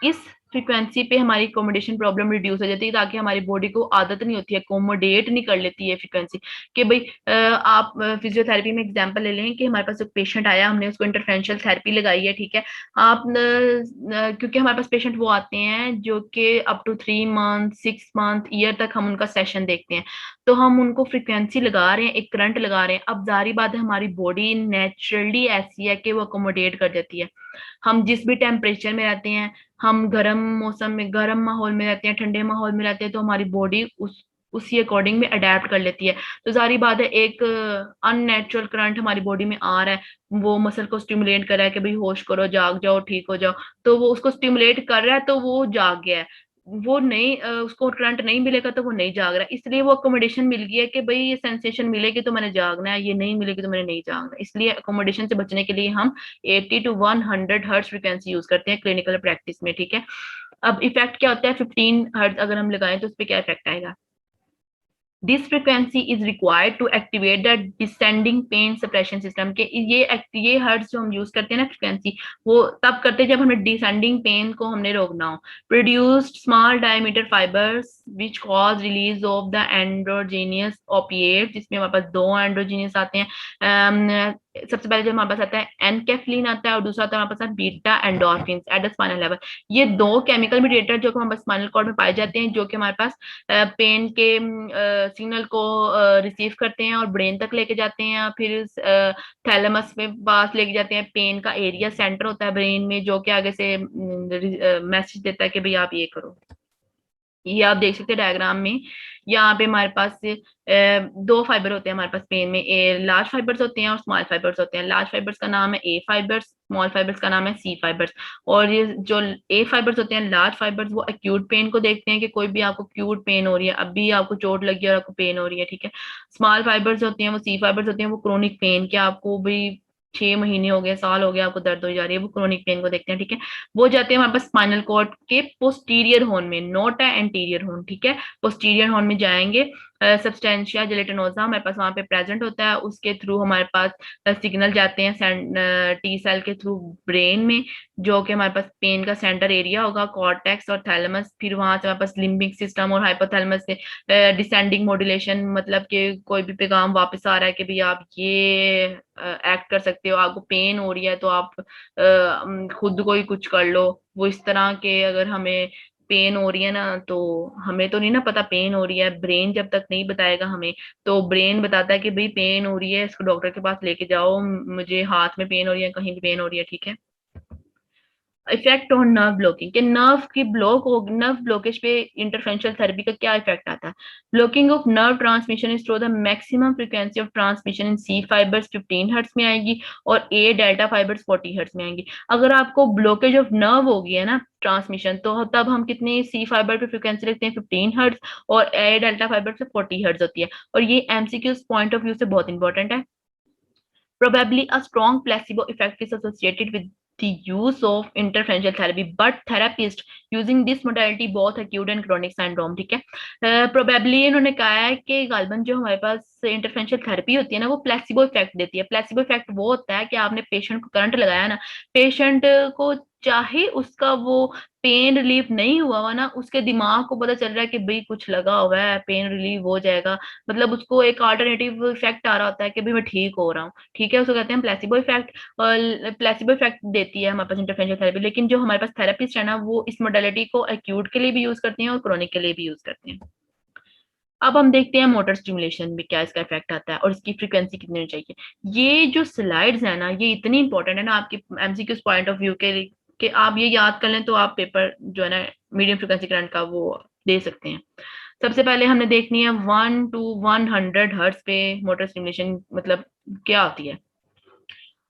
इस फ्रीक्वेंसी पे हमारी अकोमोडेशन प्रॉब्लम रिड्यूस हो जाती है, ताकि हमारी बॉडी को आदत नहीं होती है, अकोमोडेट नहीं कर लेती है फ्रीक्वेंसी कि भाई आप फिजियोथेरेपी में एग्जांपल ले लें कि हमारे पास एक पेशेंट आया, हमने उसको इंटरफेरेंशियल थेरेपी लगाई है, ठीक है। आप क्योंकि हमारे पास पेशेंट वो आते हैं जो कि up to 3 month 6 month year तक हम उनका सेशन देखते हैं, तो हम उनको फ्रीक्वेंसी लगा रहे हैं, एक करंट लगा रहे हैं। अब जारी बात है, हमारी बॉडी नेचुरली ऐसी है कि वो अकोमोडेट कर देती है। हम जिस भी टेम्परेचर में रहते हैं, हम गर्म मौसम में, गर्म माहौल में रहते हैं, ठंडे माहौल में रहते हैं, तो हमारी बॉडी उसी अकॉर्डिंग में अडेप्ट कर लेती है। तो सारी बात है, एक अननेचुरल करंट हमारी बॉडी में आ रहा है, वो मसल को स्टिमुलेट कर रहा है कि भाई होश करो, जाग जाओ, ठीक हो जाओ, तो वो उसको स्टिमुलेट कर रहा है, तो वो जाग गया है। वो नहीं उसको करंट नहीं मिलेगा तो वो नहीं जाग रहा, इसलिए वो अकोमोडेशन मिल गई है कि भाई ये सेंसेशन मिलेगी तो मैंने जागना है, ये नहीं मिलेगी तो मैंने नहीं जागना, इसलिए अकोमोडेशन से बचने के लिए हम 80 to 100 हर्ट्ज फ्रीक्वेंसी यूज करते हैं क्लिनिकल प्रैक्टिस में, ठीक है। अब इफेक्ट क्या होता है, 15 हर्ट्ज अगर हम लगाएं तो उस पर क्या इफेक्ट आएगा। This frequency is required to activate the descending pain suppression system के, ये हर्ट्ज जो हम यूज करते हैं ना फ्रीक्वेंसी, वो तब करते हैं जब हमें डिसेंडिंग पेन को हमने रोकना हो। Produced small diameter fibres which cause release of the endogenous opiate, जिसमें हमारे पास दो एंड्रोजीनियस आते हैं। सबसे पहले जो हमारे पास आता है एनकेफ्लिन आता है, और दूसरा आता है हमारे पास beta endorphin at the spinal level. ये दो केमिकल मीडिएटर जो कि हमारे स्पाइनल कॉर्ड में पाए जाते हैं, जो कि हमारे पास पेन के सिग्नल को रिसीव करते हैं और ब्रेन तक लेके जाते हैं, फिर थैलेमस में पास लेके जाते हैं। पेन का एरिया सेंटर होता है ब्रेन में, जो कि आगे से मैसेज देता है कि भाई आप ये करो। ये आप देख सकते हैं डायग्राम में, यहाँ पे हमारे पास दो फाइबर होते हैं हमारे पास पेन में, लार्ज फाइबर्स होते हैं और स्मॉल फाइबर्स होते हैं। लार्ज फाइबर्स का नाम है ए फाइबर्स, स्मॉल फाइबर्स का नाम है सी फाइबर्स। और ये जो ए फाइबर्स होते हैं, लार्ज फाइबर्स, वो एक्यूट पेन को देखते हैं कि कोई भी आपको एक्यूट पेन हो रही है, अभी आपको चोट लगी है और आपको पेन हो रही है, ठीक है। स्मॉल फाइबर्स होते हैं, वो सी फाइबर्स होते हैं, वो क्रोनिक पेन, के आपको भी 6 महीने हो गए, साल हो गया, आपको दर्द हो जा रही है, वो क्रोनिक पेन को देखते हैं, ठीक है। वो जाते हैं हमारे पास स्पाइनल कॉर्ड के पोस्टीरियर होर्न में, नोट है एंटीरियर होर्न, ठीक है। पोस्टीरियर हॉर्न में जाएंगे, सब्सटेंशिया जेलेटिनोसा हमारे पास वहां पे प्रेजेंट होता है, उसके थ्रू हमारे पास सिग्नल जाते हैं टी सेल के थ्रू ब्रेन में, जो कि हमारे पास पेन का सेंटर एरिया होगा, कॉर्टेक्स और थैलेमस। फिर वहां से हमारे पास लिम्बिक सिस्टम और हाइपोथैलेमस से डिसेंडिंग मॉड्यूलेशन, मतलब कि कोई भी पैगाम वापस आ रहा है कि भाई आप ये एक्ट कर सकते हो, आपको पेन हो रही है तो आप खुद को ही कुछ कर लो। वो इस तरह के, अगर हमें पेन हो रही है ना, तो हमें तो नहीं ना पता पेन हो रही है, ब्रेन जब तक नहीं बताएगा हमें, तो ब्रेन बताता है कि भाई पेन हो रही है, इसको डॉक्टर के पास लेके जाओ, मुझे हाथ में पेन हो रही है, कहीं भी पेन हो रही है, ठीक है। इफेक्ट ऑन नर्व ब्लॉकिंग, के नर्व की ब्लॉक हो, नर्व ब्लॉकेज पे इंटरफेरेंशियल थेरेपी का क्या इफेक्ट आता है। Blocking of nerve transmission is through the maximum frequency of transmission in C fibres 15 hertz में आएगी, और ए डेल्टा फाइबर्स 40 हर्ट्ज में आएंगी। अगर आपको ब्लॉकेज ऑफ नर्व होगी है ना ट्रांसमिशन, तो तब हम कितनी सी फाइबर पे फ्रीक्वेंसी लिखते हैं, 15 हर्ट्ज, और ए डेल्टा फाइबर से 40 हर्ट्ज होती है। और ये एमसीक्यूज पॉइंट ऑफ व्यू से बहुत इंपॉर्टेंट है। Probably a strong placebo effect is associated with the use of interferential therapy, but therapists using this modality both acute and chronic syndrome, ठीक है। प्रोबेबली इन्होंने कहा है कि गालबन जो हमारे पास इंटरफेरेंशियल थेरेपी होती है ना, वो प्लेसिबो इफेक्ट देती है। प्लेसिबो इफेक्ट वो होता है कि आपने पेशेंट को करंट लगाया ना, पेशेंट को चाहे उसका वो पेन रिलीफ नहीं हुआ हुआ ना, उसके दिमाग को पता चल रहा है कि भाई कुछ लगा हुआ है, पेन रिलीव हो जाएगा, मतलब उसको एक अल्टरनेटिव इफेक्ट आ रहा होता है कि भाई मैं ठीक हो रहा हूँ, ठीक है। उसको कहते हैं प्लेसिबो इफेक्ट। और प्लेसिबो इफेक्ट देती है हमारे पास इंटरफेरेंशियल थेरेपी, लेकिन जो हमारे पास थेरेपिस्ट है ना, वो इस मोडालिटी को एक्यूट के लिए भी यूज करते हैं और क्रोनिक के लिए भी यूज करते हैं। अब हम देखते हैं मोटर स्टिमुलेशन में क्या इसका इफेक्ट आता है और इसकी फ्रीक्वेंसी कितनी होनी चाहिए। ये जो स्लाइड्स है ना, ये इतनी इंपॉर्टेंट है ना आपके एमसीक्यूज पॉइंट ऑफ व्यू के लिए, कि आप ये याद कर लें तो आप पेपर जो है ना मीडियम फ्रीक्वेंसी करंट का वो दे सकते हैं। सबसे पहले हमने देखनी है 1 to 100 हर्ट्ज पे मोटर स्टिमुलेशन मतलब क्या होती है।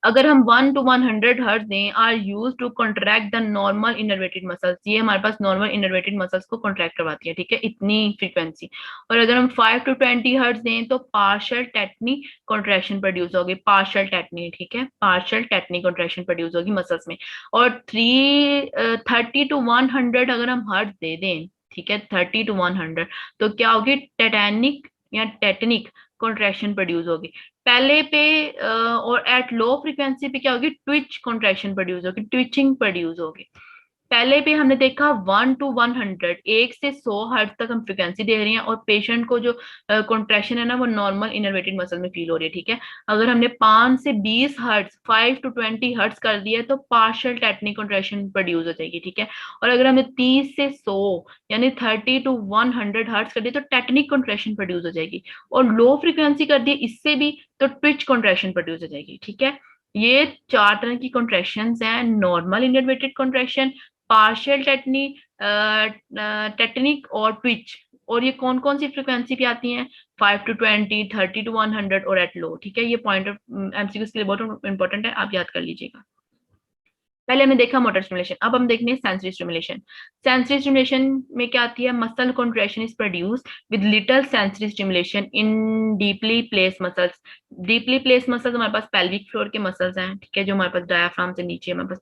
अगर हम 1 to 100 हर्ट्ज दें, are use to contract the normal innervated muscles, ये हमारे पास नॉर्मल इनर्वेटेड मसल्स को कॉन्ट्रैक्ट करवाती है, ठीक है, इतनी फ्रीक्वेंसी। और अगर हम 5 to 20 हर्ट्ज दें तो पार्शियल टेटनी कॉन्ट्रैक्शन प्रोड्यूस होगी, पार्शियल टेटनी, ठीक है, पार्शियल टेटनी कॉन्ट्रैक्शन प्रोड्यूस होगी मसल्स में। और 30 to 100 अगर हम हर्ट्ज दे दें, ठीक है, 30 to 100, तो क्या होगी टेटैनिक या टेटनिक कॉन्ट्रैक्शन प्रोड्यूस होगी। पहले पे और एट लो फ्रीक्वेंसी पे क्या होगी, ट्विच कॉन्ट्रैक्शन प्रोड्यूस होगी, ट्विचिंग प्रोड्यूस होगी। पहले पे हमने देखा 1 to 100, 1 से 100 हर्ट्ज तक हम फ्रिक्वेंसी दे रहे हैं और पेशेंट को जो कॉन्ट्रैक्शन है ना वो नॉर्मल इनर्वेटेड मसल में फील हो रही है, ठीक है। अगर हमने 5 से 20 हर्ट्ज, 5 to 20 हर्ट्ज कर दिया तो पार्शियल टेटनिक कॉन्ट्रैक्शन प्रोड्यूस हो जाएगी, ठीक है। और अगर हमने 30 से 100 यानी 30 to 100 हर्ट्ज कर दिया तो टेटनिक कॉन्ट्रैक्शन प्रोड्यूस हो जाएगी। और लो फ्रिक्वेंसी कर दी इससे भी तो ट्विच कॉन्ट्रैक्शन प्रोड्यूस हो जाएगी, ठीक है। ये 4 तरह की कॉन्ट्रैक्शंस हैं, नॉर्मल इनर्वेटेड कॉन्ट्रैक्शन, पार्शियल टेटनिक और ट्विच। और ये कौन कौन सी फ्रिक्वेंसी पे आती हैं, 5 to 20, 30 to 100 और एट लो, ठीक है। ये पॉइंट ऑफ एमसीक्यू के लिए बहुत इंपॉर्टेंट है, आप याद कर लीजिएगा। पहले हमने देखा मोटर स्टिमुलेशन, अब हम देखने सेंसरी स्टिमुलेशन। सेंसरी स्टिमुलेशन में क्या आती है, muscle contraction is produce with little sensory stimulation in deeply place muscles. Deeply place muscles हमारे पास पेल्विक फ्लोर के मसल्स हैं, ठीक है, जो हमारे पास डायाफ्राम से नीचे हमारे पास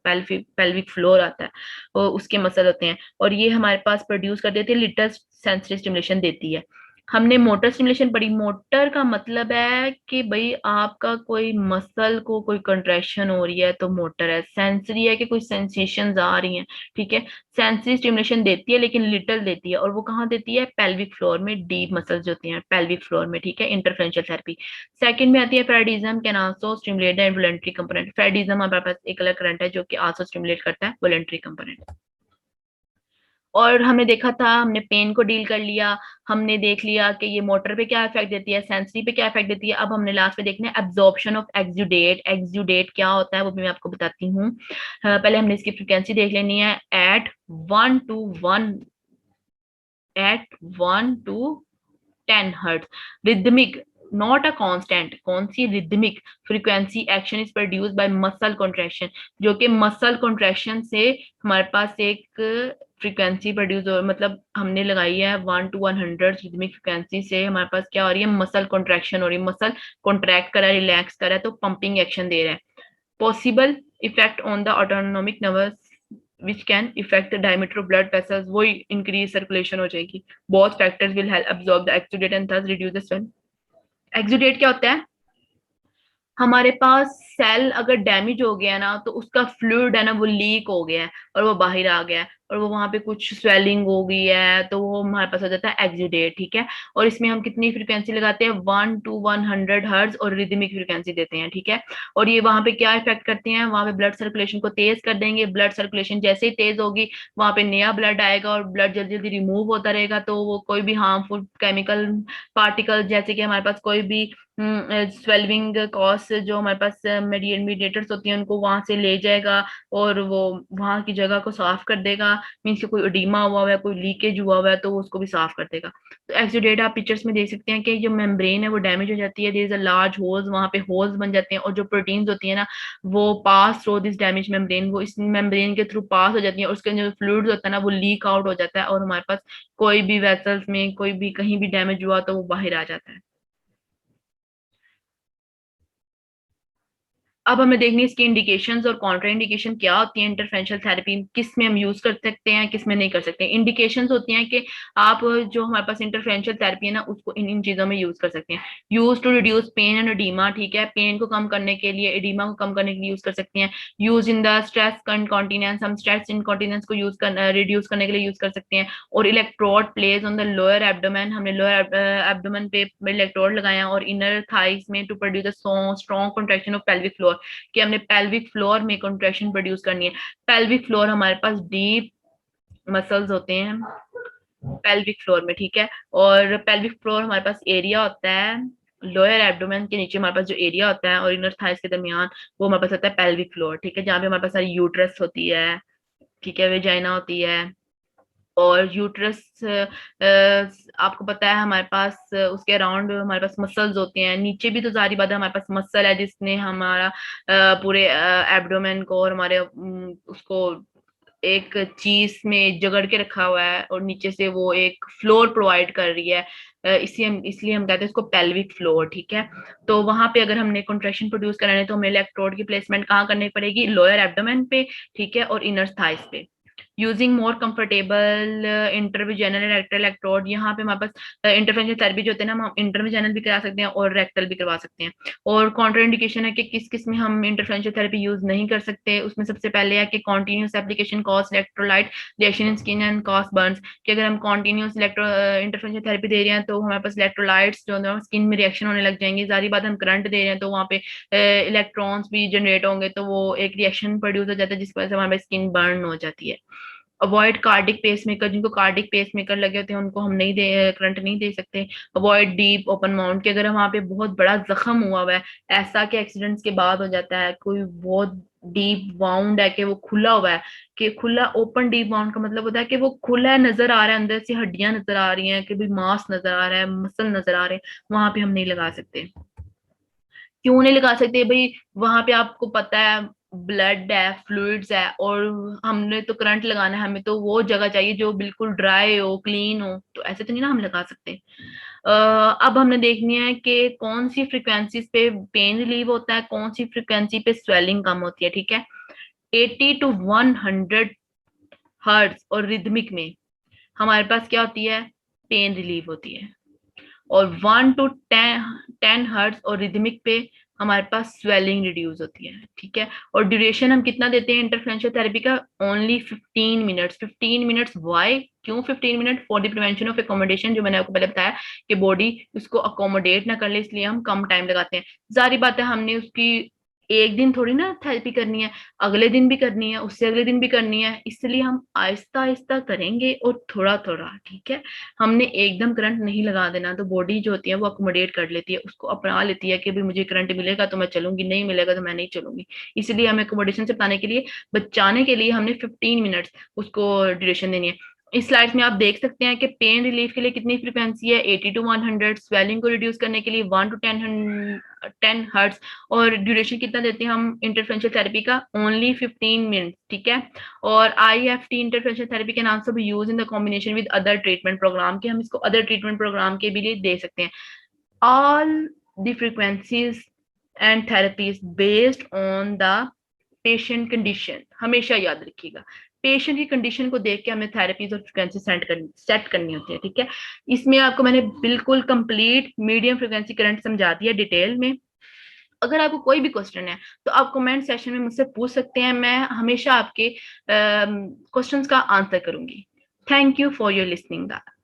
पेल्विक फ्लोर आता है, और उसके मसल होते हैं, और ये हमारे पास प्रोड्यूस कर देते हैं, लिटिल सेंसरी स्टिमुलेशन देती है। हमने मोटर स्टिमुलेशन पढ़ी, मोटर का मतलब है कि भाई आपका कोई मसल को कोई कंट्रैक्शन हो रही है तो मोटर है, सेंसरी है कि कोई सेंसेशंस आ रही हैं, ठीक है। सेंसरी स्टिमुलेशन देती है लेकिन लिटिल देती है, और वो कहाँ देती है, पेल्विक फ्लोर में, डीप मसल्स जो होती हैं पेल्विक फ्लोर में, ठीक है। Interferential therapy. सेकंड में आती है faradism, can also stimulate the involuntary component. Faradism हमारे पास एक अलग करंट है जो कि आल्सो स्टिमुलेट करता है वॉलंटरी कंपोनेंट। और हमने देखा था, हमने पेन को डील कर लिया, हमने देख लिया कि ये मोटर पे क्या इफेक्ट देती है, सेंसरी पे क्या इफेक्ट देती है। अब हमने लास्ट में देखना है एब्जॉर्प्शन ऑफ एक्सुडेट। एक्सुडेट क्या होता है वो भी मैं आपको बताती हूँ। पहले हमने इसकी फ्रिक्वेंसी देख लेनी है, at 1 to 1, at 1 to 10 hertz, rhythmic, not a constant. कौन सी, rhythmic frequency action is produce by muscle contraction, जो कि मसल कॉन्ट्रैक्शन से हमारे पास एक फ्रीक्वेंसी प्रोड्यूस हो, मतलब हमने लगाई है 1 to 100 रिदमिक फ्रीक्वेंसी से हमारे पास क्या हो रही है, मसल कॉन्ट्रैक्शन हो रही है, मसल कॉन्ट्रैक्ट कर रहा है, रिलैक्स कर रहा है, तो पंपिंग एक्शन दे रहा है। Possible effect on the autonomic nervous which can affect the diameter of blood vessels, वो increase circulation हो जाएगी। both factors will help absorb the exudate and thus reduce the swelling। Exudate क्या होता है, हमारे पास cell अगर डैमेज हो गया ना तो उसका फ्लूइड है ना वो लीक हो गया है और वो बाहर आ गया है, और वो वहां पे कुछ स्वेलिंग हो गई है तो वो हमारे पास हो जाता है एक्सुडेट, ठीक है। और इसमें हम कितनी फ्रीक्वेंसी लगाते हैं, 1 to 100 हर्ट्ज और रिदमिक फ्रीक्वेंसी देते हैं, ठीक है। और ये वहां पे क्या इफेक्ट करते हैं, वहां पे ब्लड सर्कुलेशन को तेज कर देंगे। ब्लड सर्कुलेशन जैसे ही तेज होगी वहां पे नया ब्लड आएगा और ब्लड जल्दी जल्दी रिमूव होता रहेगा, तो वो कोई भी हार्मफुल केमिकल पार्टिकल जैसे कि हमारे पास कोई भी स्वेलिंग कॉज जो हमारे पास मीडिएटर्स होती हैं उनको वहां से ले जाएगा और वो वहां की जगह को साफ कर देगा। मीन्स कि कोई ओडिमा हुआ है, कोई लीकेज हुआ है तो वो उसको भी साफ कर देगा। तो एक्सुडेट आप पिक्चर्स में देख सकते हैं कि जो मेम्ब्रेन है वो डैमेज हो जाती है, there is a large holes, वहां पे होल्स बन जाते हैं, और जो प्रोटीन्स होती है ना वो pass through this damage membrane, वो इस मेम्ब्रेन के थ्रू पास हो जाती है, और उसके जो फ्लूइड होता है ना वो लीक आउट हो जाता है, और हमारे पास कोई भी वेसल्स में कोई भी कहीं भी डैमेज हुआ तो वो बाहर आ जाता है। अब हमें देखनी है इसकी इंडिकेशंस और कॉन्ट्रा इंडिकेशन क्या होती है, इंटरफेरेंशियल थेरेपी किस में हम यूज कर सकते हैं, किस में नहीं कर सकते। इंडिकेशंस होती हैं कि आप जो हमारे पास इंटरफेरेंशियल थेरेपी है ना उसको इन इन चीजों में यूज कर सकते हैं। Use to reduce pain and oedema, ठीक है, पेन को कम करने के लिए, एडिमा को कम करने के लिए यूज कर सकते हैं। Use in the stress incontinence, हम स्ट्रेस इनकॉन्टिनेंस को यूज कर रिड्यूस करने के लिए यूज कर सकते हैं। और electrode place on the lower abdomen, हमने लोअर एब्डोमेन पे इलेक्ट्रोड लगाया और इनर थाइस में to produce strong contraction of pelvic floor, कि हमने पेल्विक फ्लोर में कॉन्ट्रैक्शन प्रोड्यूस करनी है। पेल्विक फ्लोर हमारे पास डीप मसल्स होते हैं पेल्विक फ्लोर में, ठीक है। और पेल्विक फ्लोर हमारे पास एरिया होता है लोअर एब्डोमेन के नीचे, हमारे पास जो एरिया होता है और इनर थाइस के दरमियान, वो हमारे पास होता है पेल्विक फ्लोर, ठीक है, जहाँ पे हमारे पास सारी यूट्रस होती है, ठीक है, वेजाइना होती है। और यूट्रस आपको पता है हमारे पास उसके अराउंड हमारे पास मसल्स होते हैं, नीचे भी तो सारी बात है, हमारे पास मसल है जिसने हमारा पूरे एब्डोमेन को और हमारे उसको एक चीज में जकड़ के रखा हुआ है, और नीचे से वो एक फ्लोर प्रोवाइड कर रही है, इसलिए हम कहते हैं उसको पेल्विक फ्लोर, ठीक है। तो वहां पे अगर हमने कॉन्ट्रैक्शन प्रोड्यूस कराने तो हमें इलेक्ट्रोड की प्लेसमेंट कहाँ करनी पड़ेगी, लोअर एब्डोमेन पे, ठीक है, और इनर थाइस पे। Using more comfortable intravaginal rectal electrode, यहाँ पे हमारे पास इंटरफेरेंशियल थेरेपी जो होते हैं ना, हम इंटरविजनल भी करा सकते हैं और रेक्टल भी करवा सकते हैं। और काउंटर इंडिकेशन है कि किस किस में हम इंटरफेरेंशियल थेरेपी यूज नहीं कर सकते। उसमें सबसे पहले है कि continuous application cause electrolyte reaction in skin and cause Burns, कि अगर हम कॉन्टिन्यूस इंटरफेरेंशियल थेरेपी दे रहे हैं तो हमारे पास इलेक्ट्रोलाइट्स जो है स्किन में रिएक्शन होने लग जाएंगे। सारी बात, हम करंट दे रहे हैं तो वहाँ पे इलेक्ट्रॉन्स भी जनरेट होंगे, तो वो एक रिएक्शन प्रोड्यूस हो जाता है जिसकी वजह से हमारे स्किन बर्न हो जाती है। अवॉइड कार्डिक पेसमेकर, जिनको कार्डिक पेसमेकर लगे होते हैं उनको हम नहीं दे करंट नहीं दे सकते। अवॉइड डीप ओपन माउंट, कि अगर वहां पे बहुत बड़ा जख्म हुआ हुआ है, ऐसा कि एक्सीडेंट्स के बाद हो जाता है, कोई बहुत डीप वाउंड है कि वो खुला हुआ है, कि खुला ओपन डीप वाउंड का मतलब होता है कि वो खुला है, नजर आ रहा है, अंदर से हड्डियां नजर आ रही हैं, कि भी मांस नजर आ रहा है, मसल नजर आ रहे हैं, वहां पे हम नहीं लगा सकते। क्यों नहीं लगा सकते भाई? वहां पे आपको पता है ब्लड है, फ्लूइड्स है, और हमने तो करंट लगाना है, हमें तो वो जगह चाहिए जो बिल्कुल ड्राई हो, क्लीन हो, तो ऐसे तो नहीं ना हम लगा सकते। अब हमने देखनी है कि कौन सी फ्रिक्वेंसीज पे पेन रिलीव होता है, कौन सी फ्रिक्वेंसी पे स्वेलिंग कम होती है। ठीक है, 80 to 100 हर्ट्ज और रिदमिक में हमारे पास क्या होती है? पेन रिलीव होती है। और 1 to 10 हर्ट्ज और रिदमिक पे हमारे पास स्वेलिंग रिड्यूस होती है। ठीक है, और ड्यूरेशन हम कितना देते हैं इंटरफेरेंशियल थेरेपी का? Only 15 minutes. 15 minutes why? क्यों 15 minute? For the prevention of accommodation, जो मैंने आपको पहले बताया कि बॉडी उसको अकोमोडेट ना कर ले, इसलिए हम कम टाइम लगाते हैं। जारी बात है, हमने उसकी एक दिन थोड़ी ना थेरेपी करनी है, अगले दिन भी करनी है, उससे अगले दिन भी करनी है, इसलिए हम आहिस्ता आहिस्ता करेंगे और थोड़ा थोड़ा। ठीक है, हमने एकदम करंट नहीं लगा देना, तो बॉडी जो होती है वो अकोमोडेट कर लेती है, उसको अपना लेती है कि भाई मुझे करंट मिलेगा तो मैं चलूंगी, नहीं मिलेगा तो मैं नहीं चलूंगी। इसलिए हमें अकोमोडेशन से बताने के लिए, बचाने के लिए, हमने 15 मिनट्स उसको ड्यूरेशन देनी है। इस स्लाइड्स में आप देख सकते हैं कि पेन रिलीफ के लिए कितनी फ्रिक्वेंसी है? 80 to 100। स्वेलिंग को रिड्यूस करने के लिए 1 to 10 हर्ट्ज। और ड्यूरेशन कितना देते हैं हम इंटरफेरेंशियल थेरेपी का? Only 15 minutes. ठीक है, और IFT इंटरफेरेंशियल थेरेपी के नाम से भी use in the combination with other treatment programme, के हम इसको अदर ट्रीटमेंट प्रोग्राम के भी लिए दे सकते हैं। All the frequencies and therapies based on the patient condition, हमेशा याद रखिएगा, पेशेंट की कंडीशन को देख के हमें थेरेपीज और फ्रिक्वेंसी सेट करनी होती है। ठीक है, इसमें आपको मैंने बिल्कुल कंप्लीट मीडियम फ्रिक्वेंसी करंट समझा दिया डिटेल में। अगर आपको कोई भी क्वेश्चन है तो आप कमेंट सेशन में मुझसे पूछ सकते हैं, मैं हमेशा आपके क्वेश्चंस का आंसर करूंगी। Thank you for your listening that.